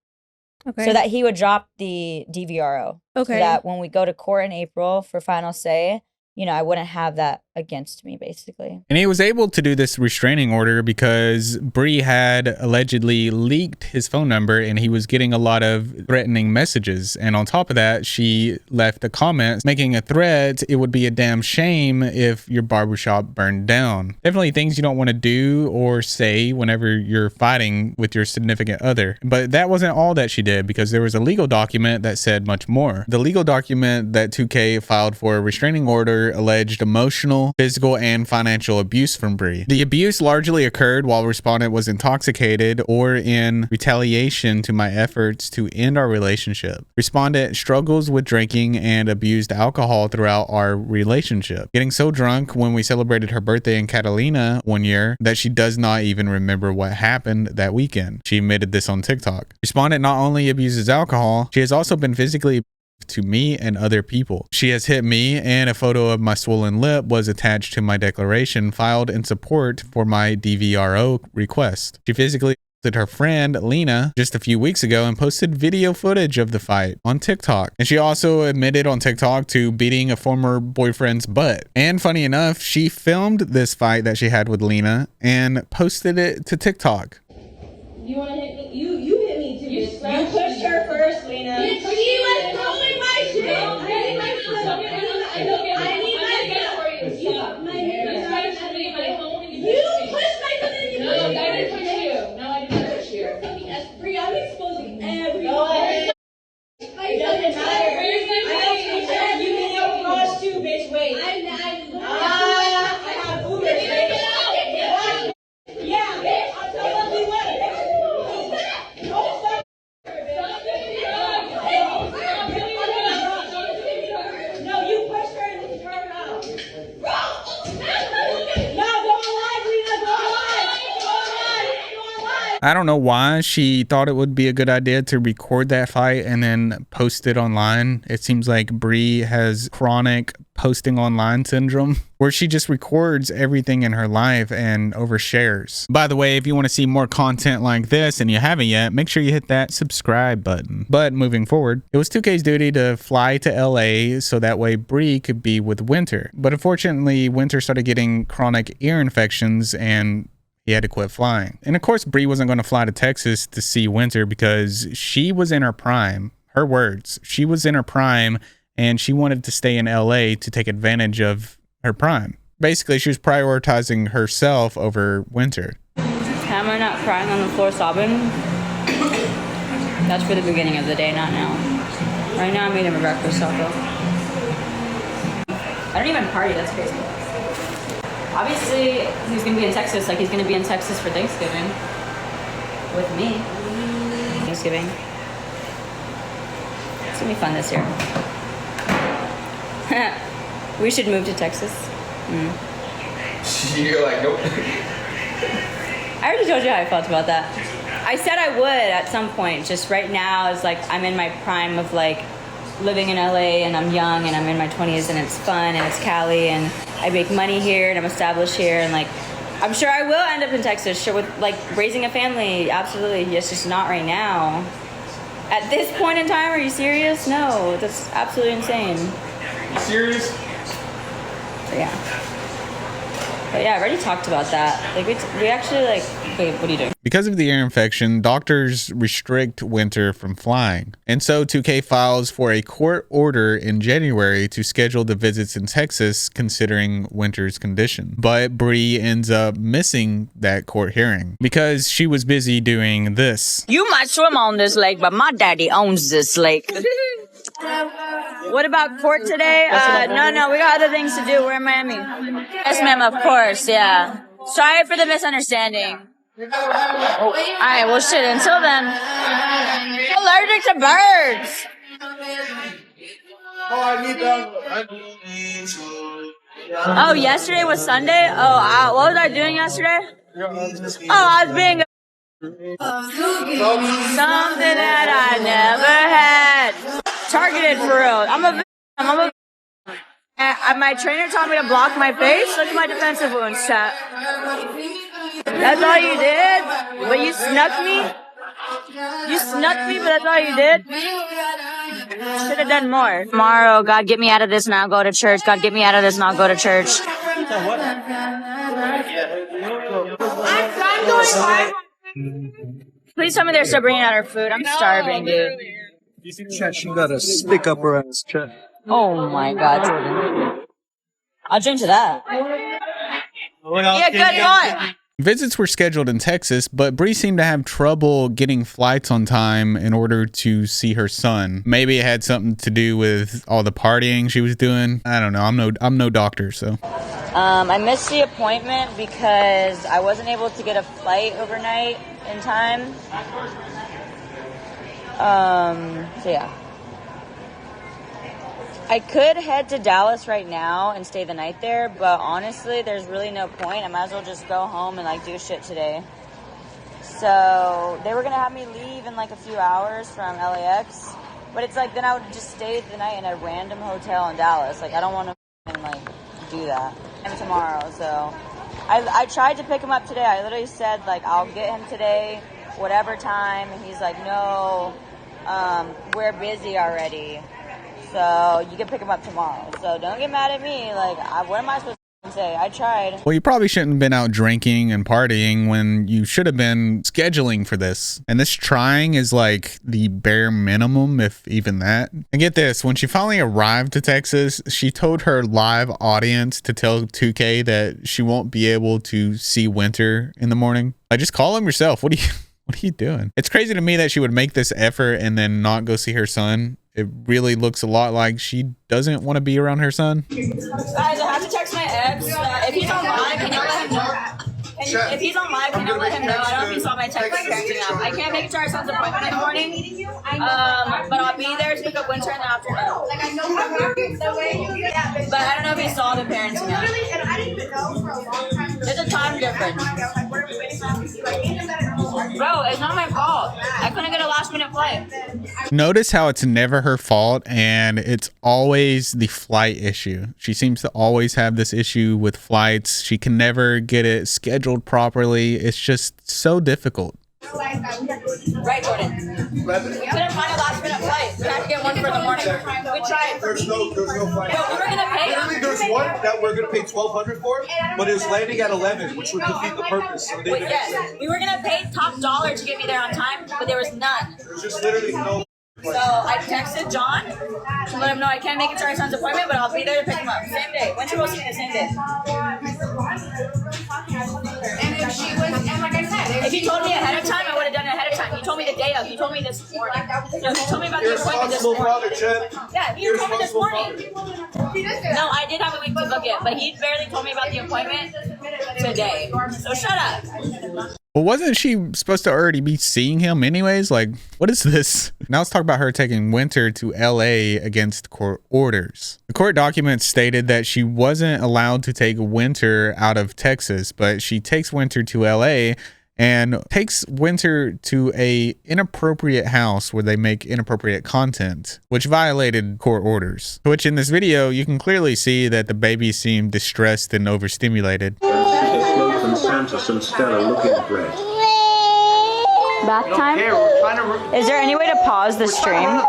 Okay. So that he would drop the DVRO. Okay. So that when we go to court in April for final say, you know, I wouldn't have that against me, basically. And he was able to do this restraining order because Bri had allegedly leaked his phone number and he was getting a lot of threatening messages. And on top of that, she left a comment making a threat. It would be a damn shame if your barbershop burned down. Definitely things you don't want to do or say whenever you're fighting with your significant other. But that wasn't all that she did, because there was a legal document that said much more. The legal document that 2K filed for a restraining order alleged emotional, physical, and financial abuse from Bri. The abuse largely occurred while respondent was intoxicated or in retaliation to my efforts to end our relationship. Respondent struggles with drinking and abused alcohol throughout our relationship, getting so drunk when we celebrated her birthday in Catalina one year that she does not even remember what happened that weekend. She admitted this on TikTok. Respondent not only abuses alcohol, she has also been physically to me and other people. She has hit me, and a photo of my swollen lip was attached to my declaration filed in support for my DVRO request. She physically assaulted her friend Lena just a few weeks ago and posted video footage of the fight on TikTok. And she also admitted on TikTok to beating a former boyfriend's butt. And funny enough, she filmed this fight that she had with Lena and posted it to TikTok. You want to hit me? You hit me too. You pushed her first, Lena. She was pulling my shit. I need my foot. I need my foot. You pushed my foot. No, I didn't push you. No, I didn't push you. Bri, I'm exposing everyone. It doesn't matter. You can go cross too, bitch. Wait. I have Uber. Yeah, bitch. I'm so ugly. No, you pushed her and you turned out. No, go on, Lena. Go on. I don't know why she thought it would be a good idea to record that fight and then post it online. It seems like Bri has chronic posting online syndrome, where she just records everything in her life and overshares. By the way, if you want to see more content like this and you haven't yet, make sure you hit that subscribe button. But moving forward, it was 2K's duty to fly to LA so that way Bri could be with Winter. But unfortunately, Winter started getting chronic ear infections and he had to quit flying. And of course, Bri wasn't going to fly to Texas to see Winter because she was in her prime. Her words, she was in her prime and she wanted to stay in LA to take advantage of her prime. Basically, she was prioritizing herself over Winter. Am I not crying on the floor sobbing? That's for the beginning of the day, not now. Right now, I'm eating my breakfast taco. I don't even party, that's crazy. Obviously, he's gonna be in Texas, like he's gonna be in Texas for Thanksgiving. With me. Thanksgiving. It's gonna be fun this year. We should move to Texas. You're like, nope. I already told you how I felt about that. I said I would at some point. Just right now is like I'm in my prime of like living in LA and I'm young and I'm in my 20s and it's fun and it's Cali and I make money here and I'm established here and like I'm sure I will end up in Texas, sure, with like raising a family. Absolutely. It's just not right now. At this point in time, are you serious? No, that's absolutely insane. You serious? But yeah, I already talked about that. Like we actually like, wait, what are you doing? Because of the ear infection, doctors restrict Winter from flying. And so 2K files for a court order in January to schedule the visits in Texas considering Winter's condition. But Bri ends up missing that court hearing because she was busy doing this. You might swim on this lake, but my daddy owns this lake. What about court today? No, we got other things to do. We're in Miami. Yes, ma'am, of course, yeah. Sorry for the misunderstanding. Alright, well shit, until then. I'm allergic to birds. Oh, yesterday was Sunday? Oh, what was I doing yesterday? Oh, I was being something that I never had. Targeted for real. I'm a my trainer taught me to block my face. Look at my defensive wounds, chat. That's all you did? But you snuck me? You snuck me, but that's all you did? Should have done more. Tomorrow, God, get me out of this and I'll go to church. God, get me out of this and I'll go to church. Please tell me they're still bringing out our food. I'm starving, dude. She got a stick up her ass. Oh my god, Jordan. I'll drink to that. Yeah, good going. Visits were scheduled in Texas, but Bri seemed to have trouble getting flights on time in order to see her son. Maybe it had something to do with all the partying she was doing. I don't know. I'm no doctor, so. I missed the appointment because I wasn't able to get a flight overnight in time. So yeah. I could head to Dallas right now and stay the night there, but honestly, there's really no point. I might as well just go home and like do shit today. So they were gonna have me leave in like a few hours from LAX, but it's like then I would just stay the night in a random hotel in Dallas. Like I don't want to like do that. And tomorrow, so I tried to pick him up today. I literally said like I'll get him today, whatever time, and he's like, no, we're busy already. So you can pick him up tomorrow. So don't get mad at me. Like, what am I supposed to say? I tried. Well, you probably shouldn't have been out drinking and partying when you should have been scheduling for this. And this trying is like the bare minimum, if even that. And get this, when she finally arrived to Texas, she told her live audience to tell 2K that she won't be able to see Winter in the morning. Like, just call him yourself. What are you doing? It's crazy to me that she would make this effort and then not go see her son. It really looks a lot like she doesn't want to be around her son. Guys, I have to text my ex. If he's on live, can I let him know? If he's on live, can I let him know? I don't know if he saw my text parenting app. I can't make it to our son's appointment in the morning, but I'll be there to pick up Winter in the afternoon. But I don't know if he saw the parenting app. There's a time difference. Bro, it's not my fault. I couldn't get a last minute flight. Notice how it's never her fault and it's always the flight issue. She seems to always have this issue with flights. She can never get it scheduled properly. It's just so difficult. Right, Jordan. We couldn't find a last minute flight. We had to get one for the morning. We tried. There's no flight. Yo, we were gonna pay. Literally, there's one that we're gonna pay $1,200 for, but it was landing at 11, which would defeat the purpose. So Wait, yes, we were gonna pay top dollar to get me there on time, but there was none. There's just literally no. So I texted John to let him know I can't make it to our son's appointment, but I'll be there to pick him up. Same day. Winter will see me the same day. And if she was, and like I said, if he told me ahead of time, I would have done it ahead of time. He told me the day of. He told me this morning. So he told me about the appointment this morning. Yeah, he told me this morning. No, I did have a week to book it, but he barely told me about the appointment today. So shut up. Well, wasn't she supposed to already be seeing him anyways? Like, what is this? Now let's talk about her taking Winter to LA against court orders. The court documents stated that she wasn't allowed to take Winter out of Texas, but she takes Winter to LA and takes Winter to a inappropriate house where they make inappropriate content, which violated court orders. Which in this video, you can clearly see that the baby seemed distressed and overstimulated. Santos and Stella looking great. Bath time? Is there any way to pause the stream?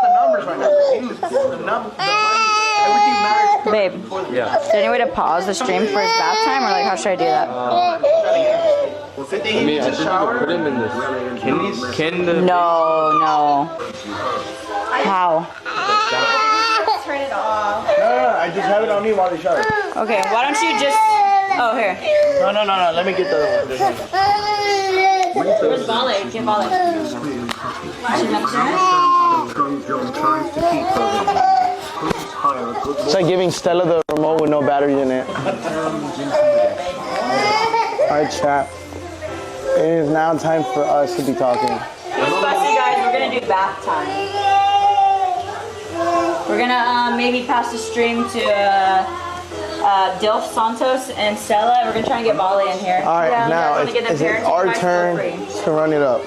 Babe, Yeah. is there any way to pause the stream for his bath time, or like how should I do that? I mean, I think you can put him in the can the No. How? turn it off. No, I just have it on me while they shower. Okay, why don't you just... Oh, here. No, let me get the other one. Where's Vale? Get Vale. It's like giving Stella the remote with no battery in it. Alright, chat. It is now time for us to be talking. Fussy guys, we're gonna do bath time. We're gonna maybe pass the stream to Dilf Santos and Stella. We're gonna try and get Vale in here. Alright, now it's our turn to run it up.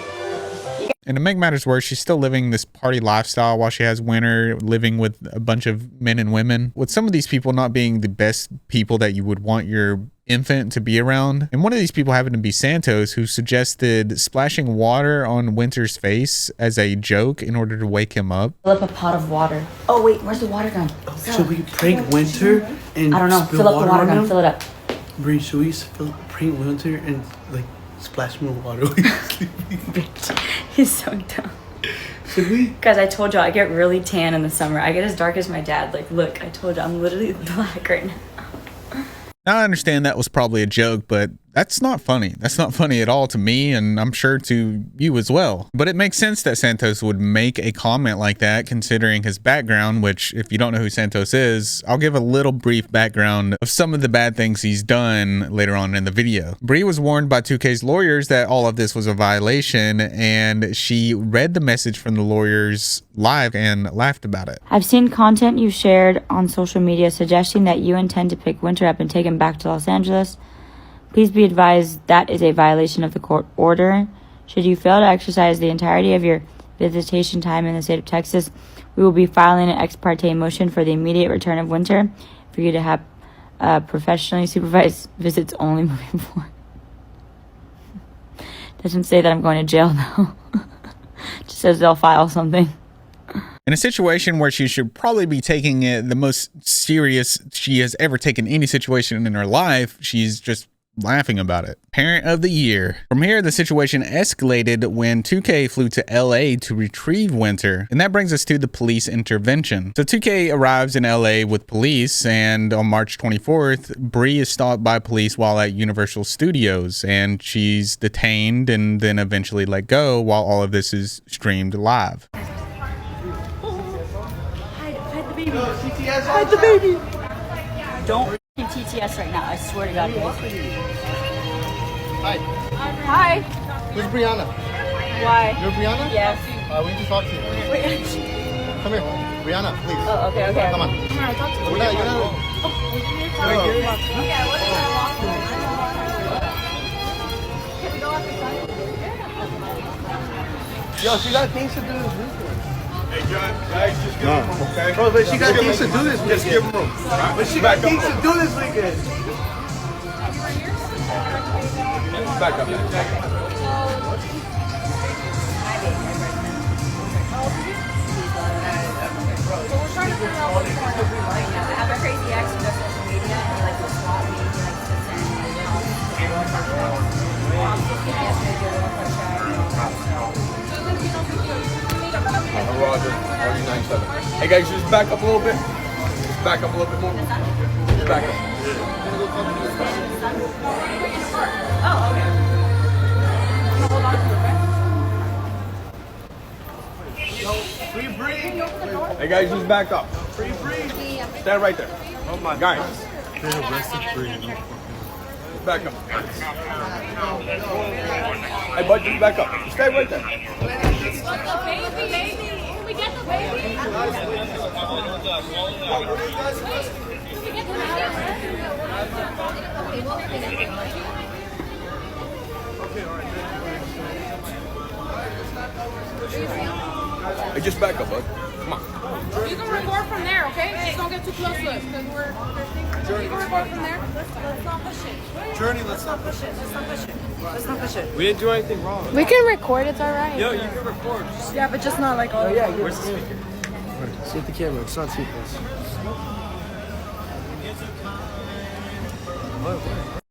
And to make matters worse, she's still living this party lifestyle while she has Winter, living with a bunch of men and women, with some of these people not being the best people that you would want your infant to be around. And one of these people happened to be Santos, who suggested splashing water on Winter's face as a joke in order to wake him up. Fill up a pot of water. Oh wait, where's the water gun? Should we prank Winter and I don't know. spill Fill up the water on gun. him? Fill it up. Bri, should we prank Winter and like splash him with water? He's so dumb. Should we? Guys, I told you I get really tan in the summer. I get as dark as my dad. Like, look, I told you I'm literally black right now. Now, I understand that was probably a joke, but that's not funny. That's not funny at all to me, and I'm sure to you as well. But it makes sense that Santos would make a comment like that, considering his background, which, if you don't know who Santos is, I'll give a little brief background of some of the bad things he's done later on in the video. Bri was warned by 2K's lawyers that all of this was a violation, and she read the message from the lawyers live and laughed about it. I've seen content you shared on social media suggesting that you intend to pick Winter up and take him back to Los Angeles. Please be advised that is a violation of the court order. Should you fail to exercise the entirety of your visitation time in the state of Texas, we will be filing an ex parte motion for the immediate return of Winter for you to have professionally supervised visits only moving forward. Doesn't say that I'm going to jail though. Just says they'll file something. In a situation where she should probably be taking it the most serious she has ever taken any situation in her life, she's just laughing about it. Parent of the year. From here, the situation escalated when 2K flew to LA to retrieve Winter, and that brings us to the police intervention. So 2K arrives in LA with police, and on March 24th, Bri is stopped by police while at Universal Studios, and she's detained and then eventually let go while all of this is streamed live. Hide the baby. Hide the baby. Don't TTS right now. I swear to God. Hi. Hi. Who's Brianna? Why? You're Brianna? Yes. We need to talk to you. Wait. Come here. Brianna, please. Oh, okay. Come on. Come on, talk to me. You're not. Yo, she got things to do this weekend. Hey, John, guys, just give him room, okay? Bro, but she got things to do this weekend. Just give him room. But she got things to do this weekend. Back up. I have a crazy ex who does social media and he likes to swap me. He likes to send Roger, 49.7. Hey guys, just back up a little bit. Just back up a little bit more. Just back up. Oh, okay. Hold on to it, Free Bri. Hey guys, just back up. Free Bri. Stand right there. Oh my guys. They arrested Bri. Just back up. Hey bud, just back up. Just stay right there. Baby. Can we get the baby? Can we get the Hey, just back up, bud. Come on. You can record from there, okay? Just don't get too close to us, because we're... You can record from there. Let's not push it. Journey, let's not push it. Let's not push it. We didn't do anything wrong. We can record, it's alright. Yo, you can record. Yeah, but just not like all... Oh, yeah. Where's the speaker? See at the camera. It's not secrets.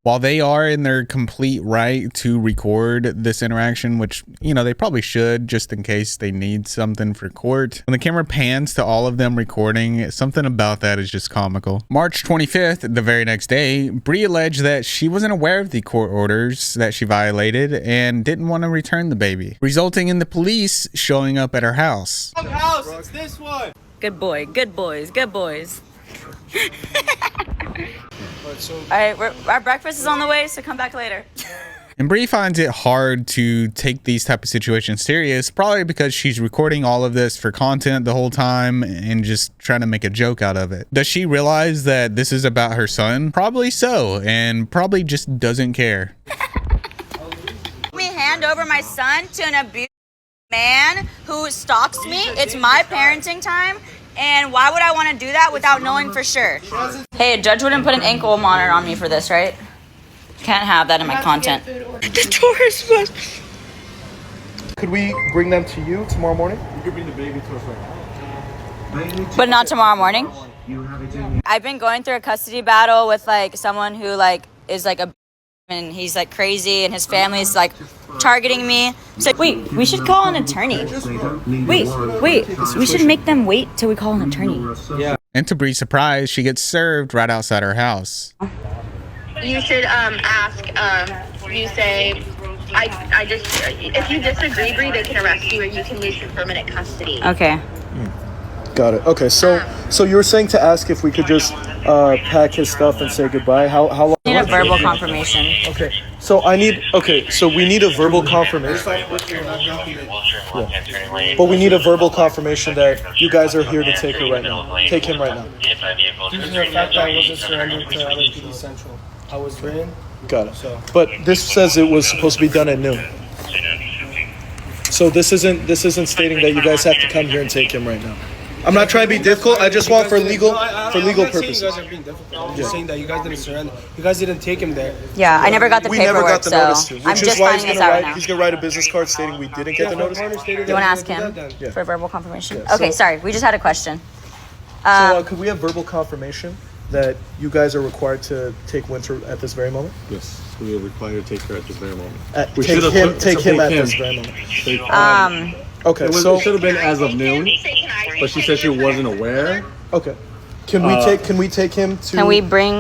While they are in their complete right to record this interaction, which, you know, they probably should just in case they need something for court, when the camera pans to all of them recording, something about that is just comical. March 25th, the very next day, Bri alleged that she wasn't aware of the court orders that she violated and didn't want to return the baby, resulting in the police showing up at her house. House, it's this one. Good boy. Good boys. Good boys. All right, our breakfast is on the way, so come back later. And Bri finds it hard to take these type of situations serious, probably because she's recording all of this for content the whole time and just trying to make a joke out of it. Does she realize that this is about her son? Probably so, and probably just doesn't care. Let me hand over my son to an abused man who stalks me. It's my parenting time. And why would I want to do that without knowing for sure? Hey, a judge wouldn't put an ankle monitor on me for this, right? Can't have that in my content. The tourist bus. Could we bring them to you tomorrow morning? You could bring the baby to us right now. But not tomorrow morning. I've been going through a custody battle with like someone who like is like a and he's like crazy and his family is like targeting me. It's like, wait, we should call an attorney. Wait, we should make them wait till we call an attorney. Yeah. And to Bri's surprise, she gets served right outside her house. You should ask, you say, I just, if you disagree, Bri, they can arrest you or you can lose your permanent custody. Okay. Got it. Okay, so you were saying to ask if we could just pack his stuff and say goodbye. How long? I need a verbal confirmation. Okay. So we need a verbal confirmation. Yeah. But we need a verbal confirmation that you guys are here to take her right now. Take him right now. Due to the fact that I wasn't surrendered to LAPD Central, I was written. Got it. But this says it was supposed to be done at noon. So this isn't stating that you guys have to come here and take him right now. I'm not trying to be difficult. I just want for legal purposes. You guys are being difficult. I'm just saying that you guys didn't surrender. You guys didn't take him there. Yeah, I never got the paperwork, never got the notice to, I'm just finding this out right now. He's gonna write a business card stating we didn't get the notice. You want to ask him for verbal confirmation? Yeah, Okay, sorry. We just had a question. Could we have verbal confirmation that you guys are required to take Winter at this very moment? Yes, we are required to take her at this very moment. Take him at this very moment. Okay, it should have been as of noon, but she said she wasn't aware. Okay. Can we take him to?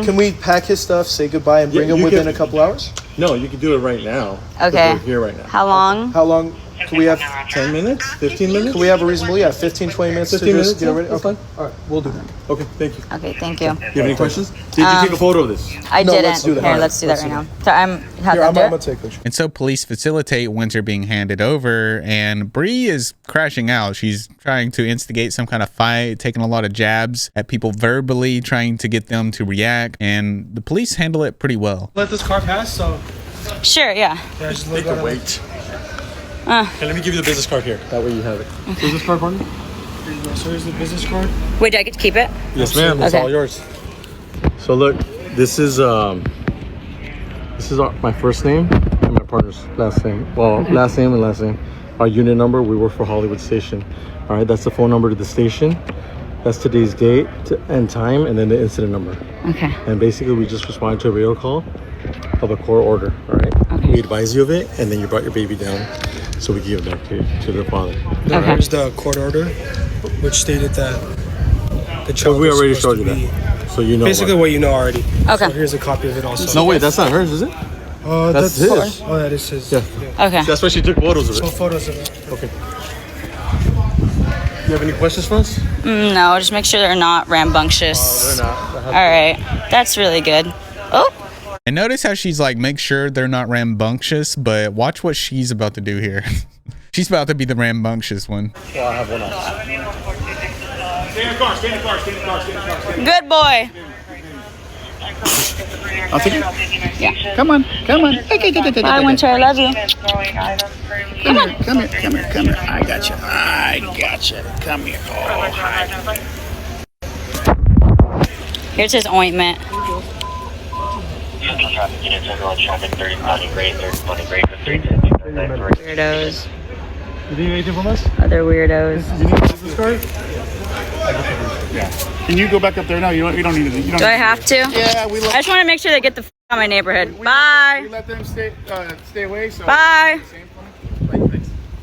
Can we pack his stuff, say goodbye, and bring him within a couple hours? No, you can do it right now. Okay. We're here right now. How long? How long? Can we have 10 minutes? 15 minutes? Can we have a reasonable, 15, 20 minutes 15 to minutes? just get ready? That's fine. All right, we'll do that. Okay, thank you. Okay, thank you. Do you have any questions? Did you take a photo of this? I No, didn't. let's do that. Here, let's do that right now. So I'm gonna take a picture. And so police facilitate Winter being handed over, and Bri is crashing out. She's trying to instigate some kind of fight, taking a lot of jabs at people verbally, trying to get them to react, and the police handle it pretty well. Let this car pass, so. Sure, yeah. Just Make her wait. Okay, let me give you the business card here. That way you have it. Business card, partner? So here's the business card. Wait, do I get to keep it? Yes, ma'am. It's all yours. So look, this is my first name and my partner's last name. Well, last name and last name. Our unit number. We work for Hollywood Station. All right, that's the phone number to the station. That's today's date and time, and then the incident number. Okay. And basically, we just responded to a radio call of a court order. All right. Okay. We advise you of it, and then you brought your baby down, so we give it back to the father. Here's the court order, which stated that the child. We already showed you that, so you know. Basically, what you know already. Okay. So here's a copy of it also. No, wait, that's not hers, is it? That's his. Oh, that is his. Yeah. Okay. That's why she took photos of it. So photos of it. Okay. You have any questions for us? No, just make sure they're not rambunctious. They're not. All right. That's really good. Oh. And notice how she's like, make sure they're not rambunctious, but watch what she's about to do here. She's about to be the rambunctious one. Well, I have one else. Stay in the car, stay in the car, stay in the car, stay in the car. Good boy. I'll take it. Yeah. Come on. Bye, Winter. I love you. Come on. Come here. I got you. Come here. Oh, hi. Here's his ointment. Weirdos. You need anything from us? Other weirdos. You need a business card? Yeah. Can you go back up there now? You don't need it. Do I have to? Yeah, we I just want to make sure they get the f out of my neighborhood. Bye. We let them stay away. So Bye.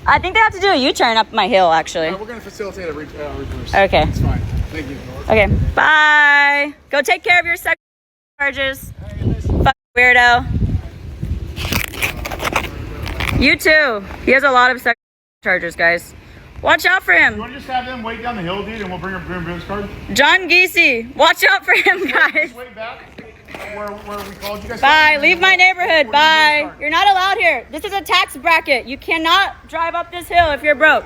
I think they have to do a U-turn up my hill, actually. we're going to facilitate a reverse. Okay. It's fine. Thank you. Okay. Bye. Go take care of your sex charges. Fuck weirdo. You too. He has a lot of sex charges, guys. Watch out for him. You want to just have them wait down the hill, dude, and we'll bring a business card? John Giese. Watch out for him, guys. Way back where we called you guys. Bye. Leave my neighborhood. Bye. You're not allowed here. This is a tax bracket. You cannot drive up this hill if you're broke.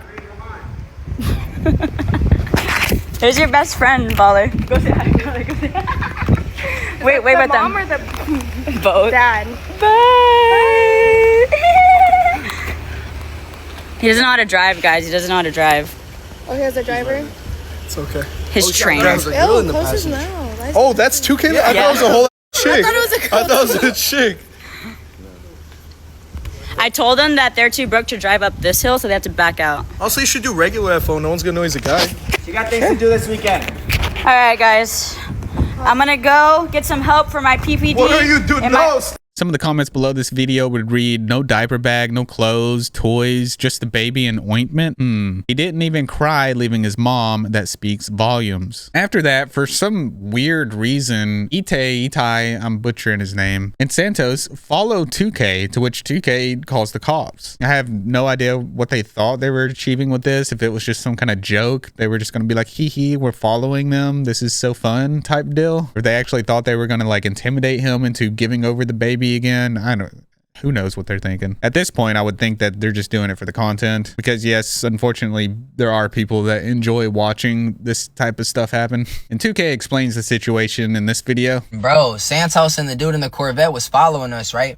There's your best friend, baller. Go say hi. Go say hi. Wait, about them. Mom or the Both. dad? Bye. He doesn't know how to drive, guys. He doesn't know how to drive. Oh, he has a driver? It's okay. His trainer. Ew, close his mouth. Oh, that's 2K? I thought it was a whole chick. I thought it was a girl. I thought it was a chick. I told them that they're too broke to drive up this hill, so they have to back out. Also, you should do regular FO. No one's gonna know he's a guy. You got things to do this weekend. All right, guys. I'm gonna go get some help for my PPD. What are you doing? No. Some of the comments below this video would read, no diaper bag, no clothes, toys, just the baby and ointment. He didn't even cry leaving his mom. That speaks volumes. After that, for some weird reason, Itai, I'm butchering his name, and Santos follow 2K, to which 2K calls the cops. I have no idea what they thought they were achieving with this. If it was just some kind of joke, they were just going to be like, hee hee, we're following them. This is so fun type deal. Or they actually thought they were going to like intimidate him into giving over the baby again. I don't, who knows what they're thinking. At this point, I would think that they're just doing it for the content, because yes, unfortunately, there are people that enjoy watching this type of stuff happen. And 2K explains the situation in this video. Bro, Santos and the dude in the Corvette was following us, right?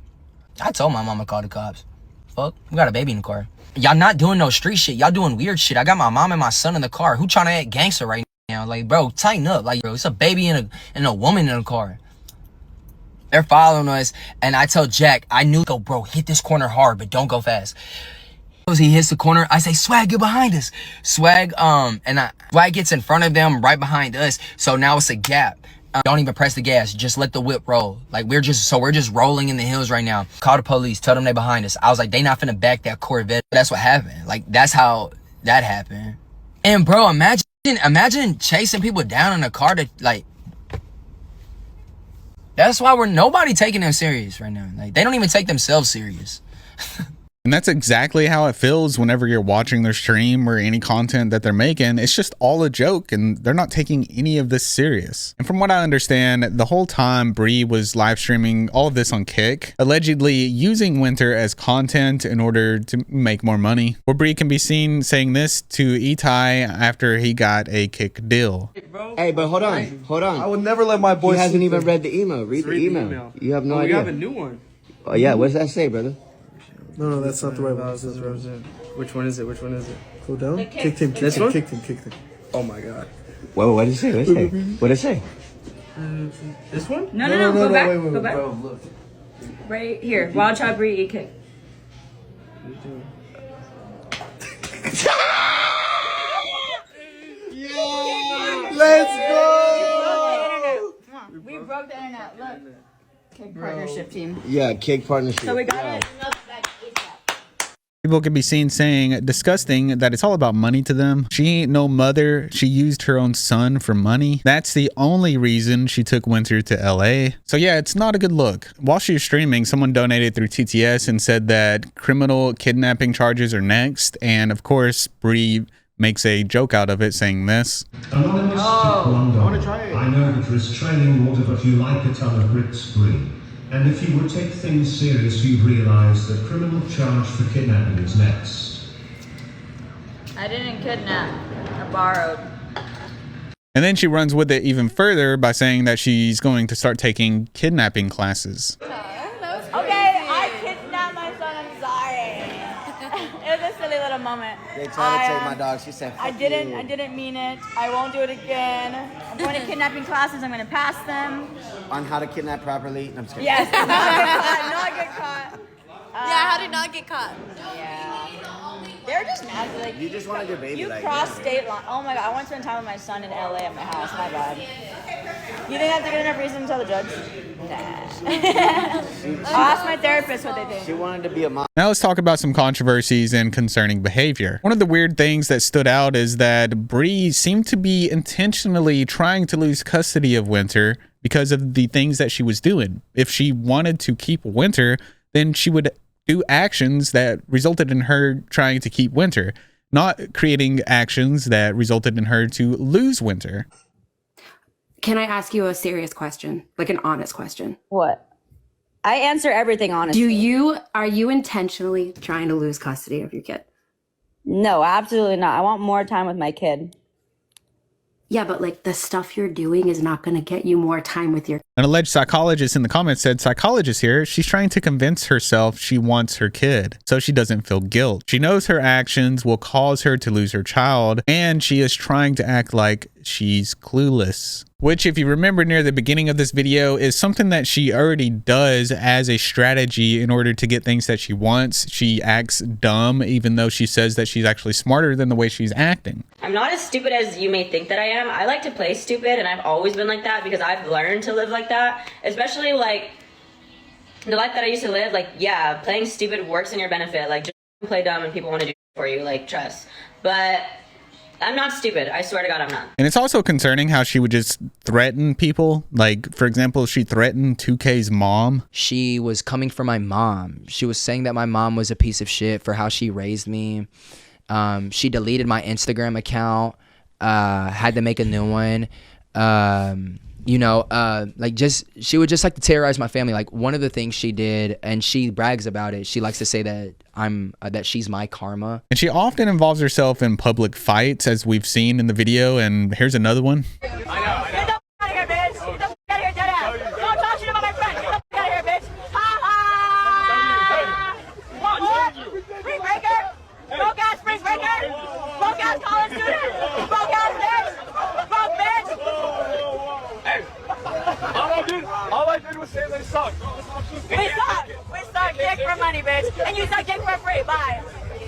I told my mama to call the cops. Fuck, we got a baby in the car. Y'all not doing no street shit. Y'all doing weird shit. I got my mom and my son in the car. Who trying to act gangster right now? Like, bro, tighten up. Like, bro, it's a baby and a woman in the car. They're following us, and I tell Jack, I knew, go, bro, hit this corner hard, but don't go fast. He hits the corner. I say, Swag, get behind us. Swag gets in front of them, right behind us. So now it's a gap. Don't even press the gas. Just let the whip roll. Like, we're just rolling in the hills right now. Call the police. Tell them they behind us. I was like, they not finna back that Corvette. That's what happened. Like, that's how that happened. And bro, imagine chasing people down in a car to, like, that's why nobody taking them serious right now. Like, they don't even take themselves serious. And that's exactly how it feels whenever you're watching their stream or any content that they're making. It's just all a joke, and they're not taking any of this serious. And from what I understand, the whole time Bri was live streaming all of this on Kick, allegedly using Winter as content in order to make more money. Where Bri can be seen saying this to Itai after he got a Kick deal. Hey, but hold on. I would never let my boy. He hasn't even read the email. Read the email. You have no idea. We have a new one. Oh yeah, what does that say, brother? No, that's not the right one. Which one is it? Go down. Kicked him. Oh my god. Whoa, what did it say? What did it say? This one? No, go back. Wait. Go back. Bro, look. Right here. Wild Child Bri E-Kick. Let's go. We broke the internet. Look. Kick partnership team. Yeah, Kick partnership. So we got it. People can be seen saying, disgusting, that it's all about money to them. She ain't no mother. She used her own son for money. That's the only reason she took Winter to LA. So yeah, it's not a good look. While she was streaming, someone donated through TTS and said that criminal kidnapping charges are next. And of course, Bri makes a joke out of it saying this. Anonymous I know that there's training water, but you like a ton of bricks, Bri. And if you would take things serious, you'd realize that criminal charge for kidnapping is next. I didn't kidnap. I borrowed. And then she runs with it even further by saying that she's going to start taking kidnapping classes. Okay, I kidnapped my son. I'm sorry. It was a silly little moment. They tried to take my dog. She said, I didn't mean it. I won't do it again. I'm going to kidnapping classes. I'm going to pass them. On how to kidnap properly. No, I'm just kidding. Yes. Not get caught. Yeah, how to not get caught. Yeah. They're just mad. Like, You just wanted your baby. You like, crossed state line. Oh my god, I want to spend time with my son in LA at my house. My bad. You think that's a good enough reason to tell the judge? Nah. I'll ask my therapist what they think. She wanted to be a mom. Now let's talk about some controversies and concerning behavior. One of the weird things that stood out is that Bri seemed to be intentionally trying to lose custody of Winter because of the things that she was doing. If she wanted to keep Winter, then she would do actions that resulted in her trying to keep Winter, not creating actions that resulted in her to lose Winter. Can I ask you a serious question? Like an honest question? What? I answer everything honestly. Are you intentionally trying to lose custody of your kid? No, absolutely not. I want more time with my kid. Yeah, but like the stuff you're doing is not going to get you more time with your. An alleged psychologist in the comments said, psychologist here, she's trying to convince herself she wants her kid so she doesn't feel guilt. She knows her actions will cause her to lose her child, and she is trying to act like she's clueless. Which, if you remember near the beginning of this video, is something that she already does as a strategy in order to get things that she wants. She acts dumb, even though she says that she's actually smarter than the way she's acting. I'm not as stupid as you may think that I am. I like to play stupid, and I've always been like that because I've learned to live like that. Especially, like, the life that I used to live, like, yeah, playing stupid works in your benefit. Like, just play dumb and people want to do it for you, like, trust. But I'm not stupid. I swear to God, I'm not. And it's also concerning how she would just threaten people. Like, for example, she threatened 2K's mom. She was coming for my mom. She was saying that my mom was a piece of shit for how she raised me. She deleted my Instagram account, had to make a new one. You know, like, just, she would just like to terrorize my family. Like, one of the things she did, and she brags about it, she likes to say that that she's my karma. And she often involves herself in public fights, as we've seen in the video. And here's another one. All I did was say they suck. We suck. We suck dick for money, bitch. And you suck dick for free. Bye.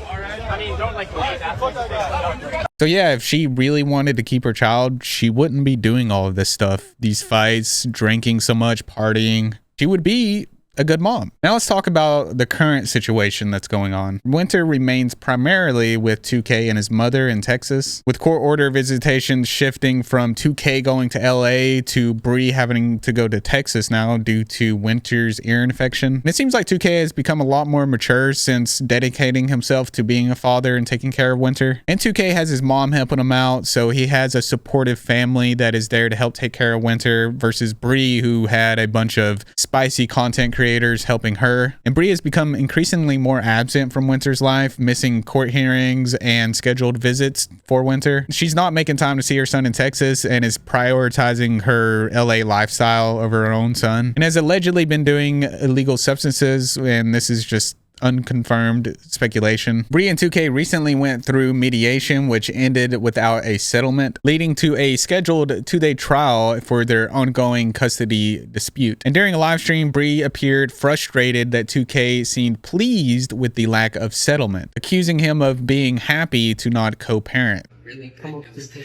All right. I mean, don't like that. So yeah, if she really wanted to keep her child, she wouldn't be doing all of this stuff. These fights, drinking so much, partying. She would be a good mom. Now let's talk about the current situation that's going on. Winter remains primarily with 2K and his mother in Texas, with court order visitations shifting from 2K going to LA to Bri having to go to Texas now due to Winter's ear infection. And it seems like 2K has become a lot more mature since dedicating himself to being a father and taking care of Winter. And 2K has his mom helping him out, so he has a supportive family that is there to help take care of Winter, versus Bri, who had a bunch of spicy content creators helping her. And Bri has become increasingly more absent from Winter's life, missing court hearings and scheduled visits for Winter. She's not making time to see her son in Texas and is prioritizing her LA lifestyle over her own son, and has allegedly been doing illegal substances, and this is just unconfirmed speculation. Bri and 2K recently went through mediation, which ended without a settlement, leading to a scheduled 2-day trial for their ongoing custody dispute. And during a live stream, Bri appeared frustrated that 2K seemed pleased with the lack of settlement, accusing him of being happy to not co-parent. Really come up to this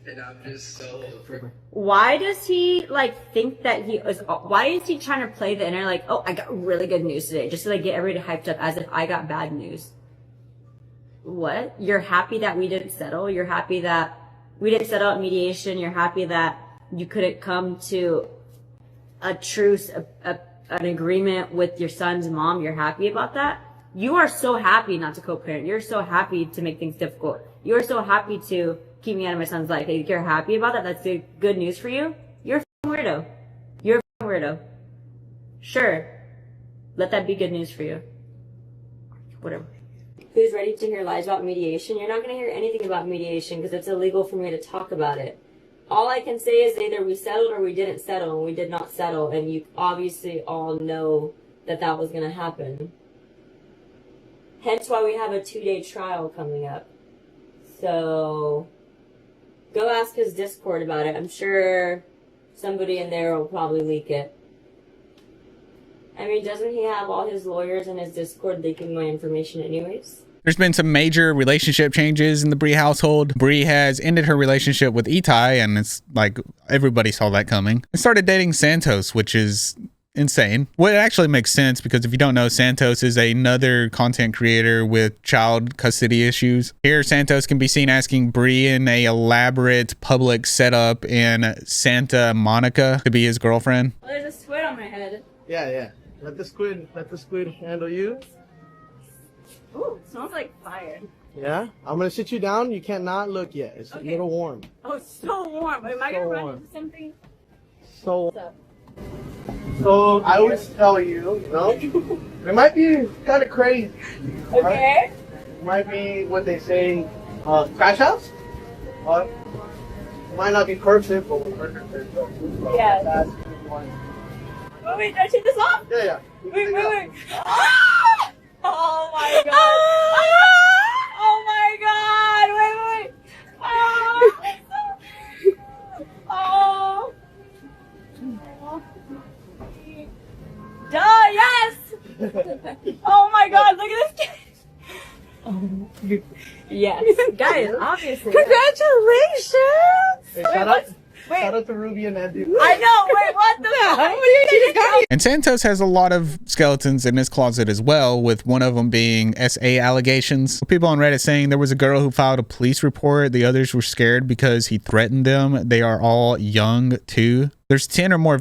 and I'm just so Why does he like think that he is? Why is he trying to play the inner like, oh, I got really good news today, just to like get everybody hyped up as if I got bad news? What? You're happy that we didn't settle? You're happy that we didn't settle at mediation? You're happy that you couldn't come to a truce, an agreement with your son's mom? You're happy about that? You are so happy not to co-parent. You're so happy to make things difficult. You're so happy to keep me out of my son's life. If you're happy about that, that's good news for you. You're a weirdo. You're a weirdo. Sure. Let that be good news for you. Whatever. Who's ready to hear lies about mediation? You're not going to hear anything about mediation because it's illegal for me to talk about it. All I can say is either we settled or we didn't settle, and we did not settle, and you obviously all know that that was going to happen. Hence why we have a 2-day trial coming up. So go ask his Discord about it. I'm sure somebody in there will probably leak it. I mean, doesn't he have all his lawyers in his Discord leaking my information anyways? There's been some major relationship changes in the Bri household. Bri has ended her relationship with Itai, and it's like everybody saw that coming. And started dating Santos, which is insane. Well, it actually makes sense because if you don't know, Santos is another content creator with child custody issues. Here, Santos can be seen asking Bri in a elaborate public setup in Santa Monica to be his girlfriend. Oh, there's a squid on my head. Yeah. Let the squid handle you. Ooh, it smells like fire. Yeah? I'm gonna sit you down. You can't not look yet. It's a little warm. Oh, it's so warm. Am I gonna run into something? So So I always tell you, it might be kind of crazy. Okay. Right? It might be what they say, crash house. It might not be perfect, but we're perfect. Yeah. Wait, did I take this off? Yeah. Wait. Ah! Oh my god. Oh my god. Wait. Duh, yes! Oh my god, look at this kid! Yes. Guys, obviously. Congratulations! Hey, shout out to Ruby and Andy. I know, wait, what the fuck? And Santos has a lot of skeletons in his closet as well, with one of them being SA allegations. People on Reddit saying there was a girl who filed a police report. The others were scared because he threatened them. They are all young too. There's 10 or more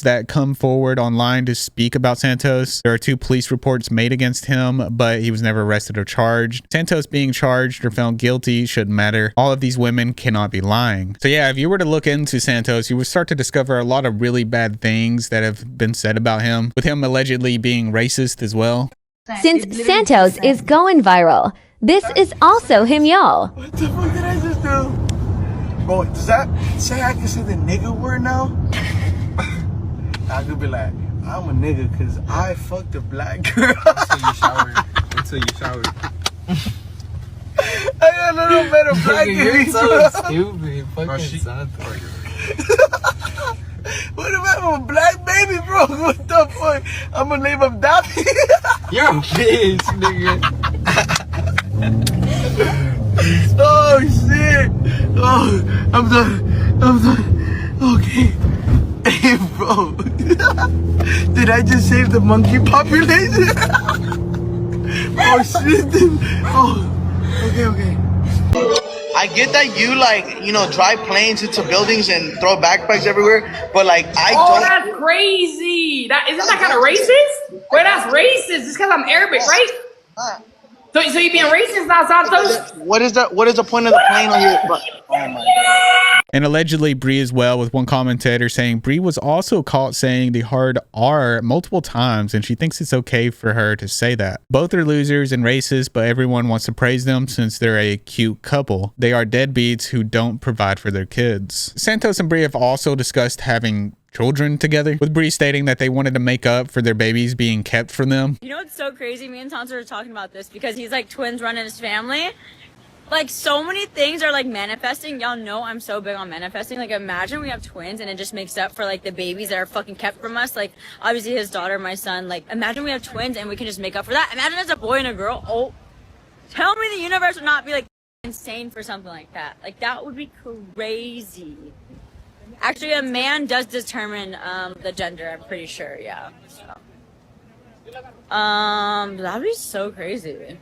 that come forward online to speak about Santos. There are 2 police reports made against him, but he was never arrested or charged. Santos being charged or found guilty shouldn't matter. All of these women cannot be lying. So yeah, if you were to look into Santos, you would start to discover a lot of really bad things that have been said about him, with him allegedly being racist as well. Since Santos is going viral, this is also him, y'all. What the fuck did I just do? Bro, does that say I can say the nigga word now? I could be like, I'm a nigga because I fucked a black girl. Until you showered. I got a little bit of black girl. You're so stupid. Fucking Santos. What if I have a black baby, bro? What the fuck? I'm gonna name him Daffy. You're a bitch, nigga. Oh shit. Oh, I'm done. Okay. Hey, bro. Did I just save the monkey population? Oh shit. Oh. Okay. I get that you drive planes into buildings and throw backpacks everywhere, but I don't. That's crazy. Isn't that kind of racist? Wait, that's racist. It's because I'm Arabic, right? So you being racist now, Santos? What is the point of the plane on your? Oh my god. And allegedly Bri as well, with one commentator saying Bri was also caught saying the hard R multiple times, and she thinks it's okay for her to say that. Both are losers and racist, but everyone wants to praise them since they're a cute couple. They are deadbeats who don't provide for their kids. Santos and Bri have also discussed having children together, with Bri stating that they wanted to make up for their babies being kept from them. You know what's so crazy? Me and Santos were talking about this because he's like twins running his family. Like, so many things are like manifesting. Y'all know I'm so big on manifesting. Like, imagine we have twins and it just makes up for like the babies that are fucking kept from us. Like, obviously his daughter, my son. Like, imagine we have twins and we can just make up for that. Imagine it's a boy and a girl. Oh, tell me the universe would not be like insane for something like that. Like, that would be crazy. Actually, a man does determine the gender, I'm pretty sure, yeah. So. That'd be so crazy.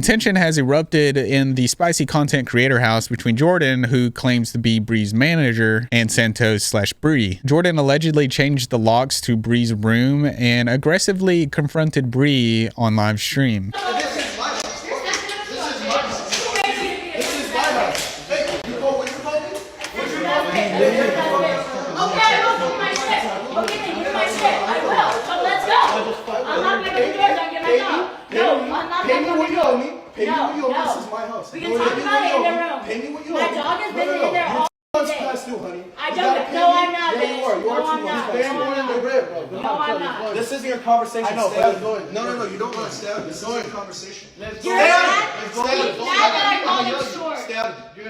Tension has erupted in the spicy content creator house between Jordan, who claims to be Bri's manager, and Santos/Bri. Jordan allegedly changed the locks to Bri's room and aggressively confronted Bri on live stream. Pay me what you owe me. This is my house. We can talk about it in the room. Pay me what you owe me. My dog has been in there all day. Past due, honey. I don't. No, I'm not. Yeah, you are. You are too much. No, I'm not. This isn't your conversation. I know, but no. You don't want to stay out. This is your conversation. You're mad? He's mad that I called him short.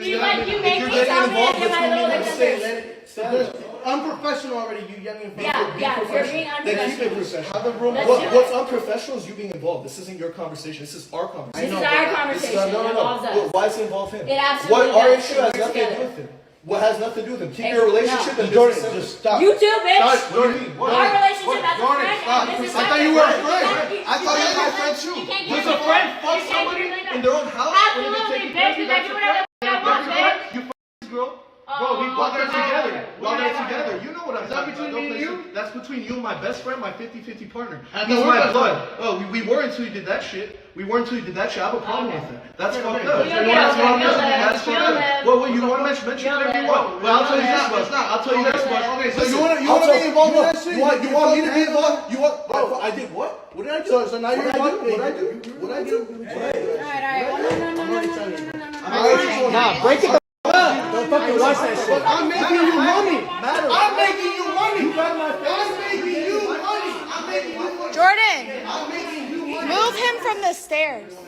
He's like, you make me tell me I get my little sisters. Unprofessional already, you getting involved. Yeah, you're being unprofessional. What's unprofessional is you being involved. This isn't your conversation. This is our conversation. This is our conversation. It involves us. Why does it involve him? It absolutely does. What our issue has nothing to do with him. What has nothing to do with him? Keep your relationship and Jordan, just stop. You too, bitch. Stop. What do you mean? Our relationship as a friend. I thought you were a friend. I thought you were my friend too. Does a friend fuck somebody in their own house? Absolutely, bitch. Because I do whatever I want, bitch. You f***ing girl? Bro, we bought there together. We're there together. You know what I'm talking about. Between me and you? That's between you and my best friend, my 50-50 partner. He's my blood. Oh, we were until you did that shit. We were until you did that shit. I have a problem with that. That's fucked up. That's fucked up. Well, you want to mention whatever you want. Well, I'll tell you this much. I'll tell you this much. Okay, so you want to be involved in that shit? You want me to be involved? You want? Bro, I did what? What did I do? So now you're involved? What did I do? Alright. Nah, break it. Don't fucking watch that shit. I'm making you money. I'm making you money. You got my face. I'm making you money. I'm making you money. Jordan, I'm making you money. move him from the stairs. Oh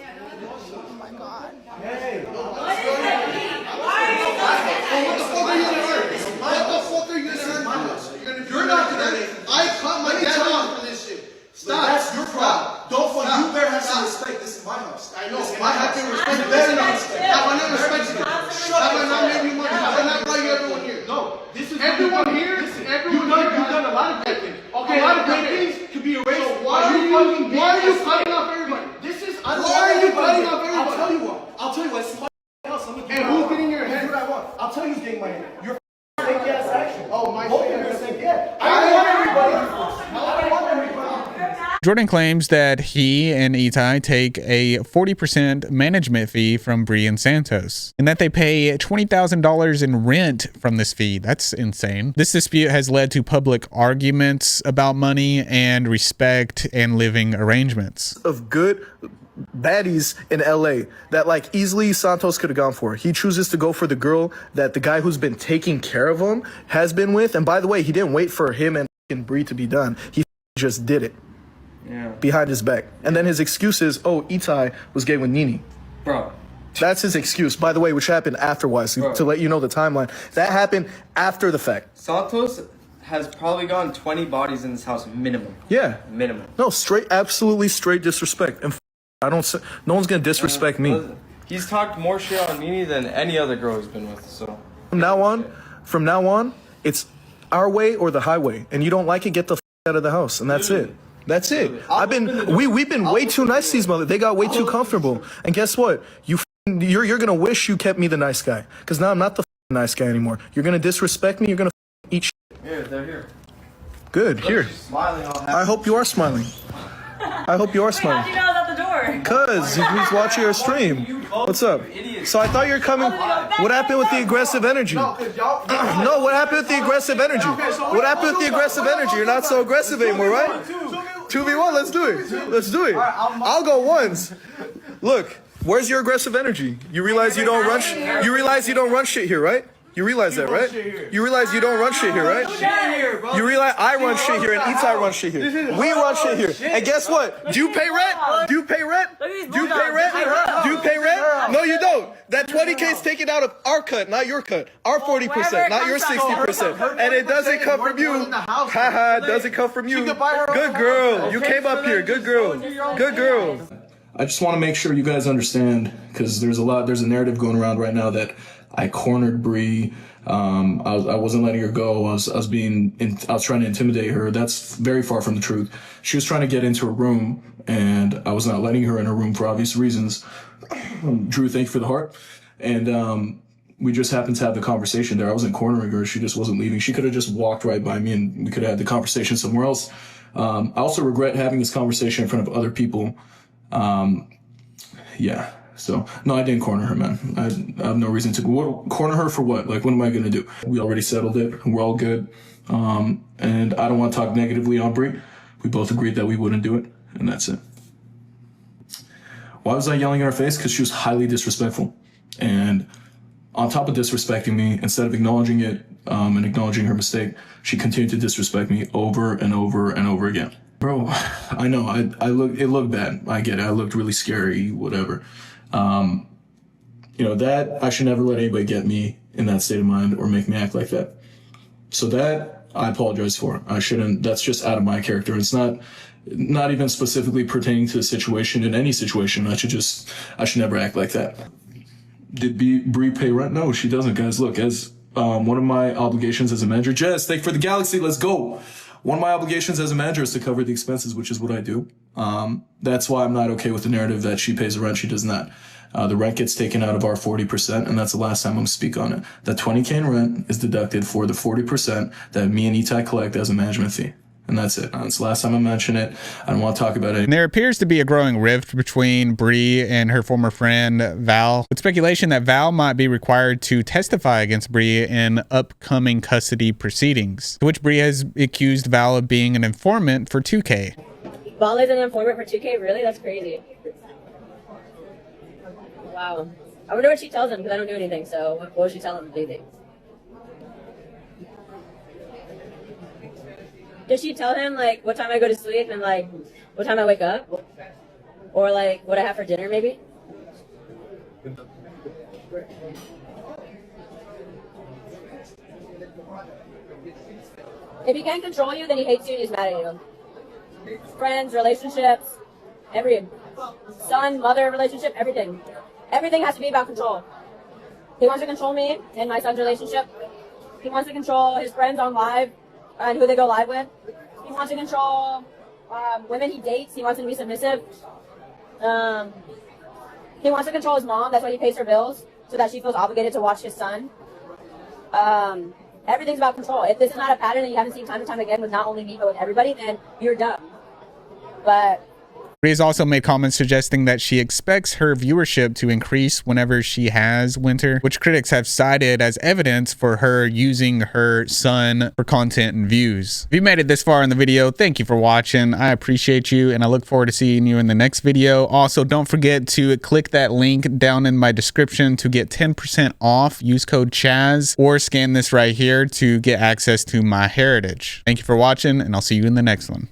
my god. Hey. What the fuck are you gonna hurt? What the fuck are you gonna hurt? You're not gonna Why are you cutting off everybody? This is. Why are you cutting off everybody? I'll tell you what. I'll tell you what. It's my house. I'm gonna do. And who's getting your head? What I want. I'll tell you who's getting my head. You're fake ass action. Oh my. Both of you are saying yeah. I don't want everybody. I don't want everybody. Jordan claims that he and Itai take a 40% management fee from Bri and Santos, and that they pay $20,000 in rent from this fee. That's insane. This dispute has led to public arguments about money and respect and living arrangements. Of good baddies in LA that like easily Santos could have gone for. He chooses to go for the girl that the guy who's been taking care of him has been with. And by the way, he didn't wait for him and Bri to be done. He just did it. Yeah. Behind his back. And then his excuse is, oh, Itai was gay with Nini. Bro. That's his excuse, by the way, which happened afterwards, to let you know the timeline. That happened after the fact. Santos has probably gotten 20 bodies in this house minimum. Yeah. Minimum. No, absolutely straight disrespect. And no one's gonna disrespect me. He's talked more shit on Nini than any other girl he's been with, so. From now on, it's our way or the highway. And you don't like it, get the out of the house. And that's it. That's it. We've been way too nice to these mothers. They got way too comfortable. And guess what? You're gonna wish you kept me the nice guy, because now I'm not the nice guy anymore. You're gonna disrespect me. You're gonna eat shit. Here, they're here. Good. Here. Smiling all happy. I hope you are smiling. I hope you are smiling. How'd you know I was at the door? Cause he's watching your stream. What's up? So I thought you were coming. What happened with the aggressive energy? No, what happened with the aggressive energy? What happened with the aggressive energy? You're not so aggressive anymore, right? 2v1, let's do it. Let's do it. I'll go once. Look, where's your aggressive energy? You realize you don't run shit here, right? You realize that, right? You realize you don't run shit here, right? You realize I run shit here and Itai run shit here. We run shit here. And guess what? Do you pay rent? Do you pay rent? Do you pay rent? Do you pay rent? No, you don't. That 20K is taken out of our cut, not your cut. Our 40%, not your 60%. And it doesn't come from you. Haha, it doesn't come from you. Good girl. You came up here. Good girl. Good girl. I just want to make sure you guys understand, because there's a narrative going around right now that I cornered Bri. I wasn't letting her go. I was trying to intimidate her. That's very far from the truth. She was trying to get into her room, and I was not letting her in her room for obvious reasons. Drew, thank you for the heart. And we just happened to have the conversation there. I wasn't cornering her. She just wasn't leaving. She could have just walked right by me, and we could have had the conversation somewhere else. I also regret having this conversation in front of other people. Yeah. So, no, I didn't corner her, man. I have no reason to corner her for what? Like, what am I going to do? We already settled it. We're all good. And I don't want to talk negatively on Bri. We both agreed that we wouldn't do it, and that's it. Why was I yelling in her face? Because she was highly disrespectful. And on top of disrespecting me, instead of acknowledging it and acknowledging her mistake, she continued to disrespect me over and over and over again. Bro, I know, it looked bad. I get it. I looked really scary, whatever. That I should never let anybody get me in that state of mind or make me act like that. So that I apologize for. I shouldn't. That's just out of my character. It's not even specifically pertaining to the situation. In any situation, I should never act like that. Did Bri pay rent? No, she doesn't, guys. Look, as one of my obligations as a manager, Jess, thank you for the galaxy. Let's go. One of my obligations as a manager is to cover the expenses, which is what I do. That's why I'm not okay with the narrative that she pays the rent. She does not. The rent gets taken out of our 40%, and that's the last time I'm going to speak on it. That 20K in rent is deducted for the 40% that me and Itai collect as a management fee. And that's it. That's the last time I mention it. I don't want to talk about it. And there appears to be a growing rift between Bri and her former friend Val, with speculation that Val might be required to testify against Bri in upcoming custody proceedings, to which Bri has accused Val of being an informant for 2K. Val is an informant for 2K? Really? That's crazy. Wow. I wonder what she tells him, because I don't do anything, so what will she tell him to do things? Does she tell him, like, what time I go to sleep and, like, what time I wake up? Or, like, what I have for dinner, maybe? If he can't control you, then he hates you and he's mad at you. Friends, relationships, every son, mother relationship, everything. Everything has to be about control. He wants to control me in my son's relationship. He wants to control his friends on live and who they go live with. He wants to control women he dates, he wants them to be submissive. He wants to control his mom. That's why he pays her bills, so that she feels obligated to watch his son. Everything's about control. If this is not a pattern that you haven't seen time and time again with not only me but with everybody, then you're dumb. But Bri has also made comments suggesting that she expects her viewership to increase whenever she has Winter, which critics have cited as evidence for her using her son for content and views. If you made it this far in the video, thank you for watching. I appreciate you, and I look forward to seeing you in the next video. Also, don't forget to click that link down in my description to get 10% off. Use code Chaz, or scan this right here to get access to my heritage. Thank you for watching, and I'll see you in the next one.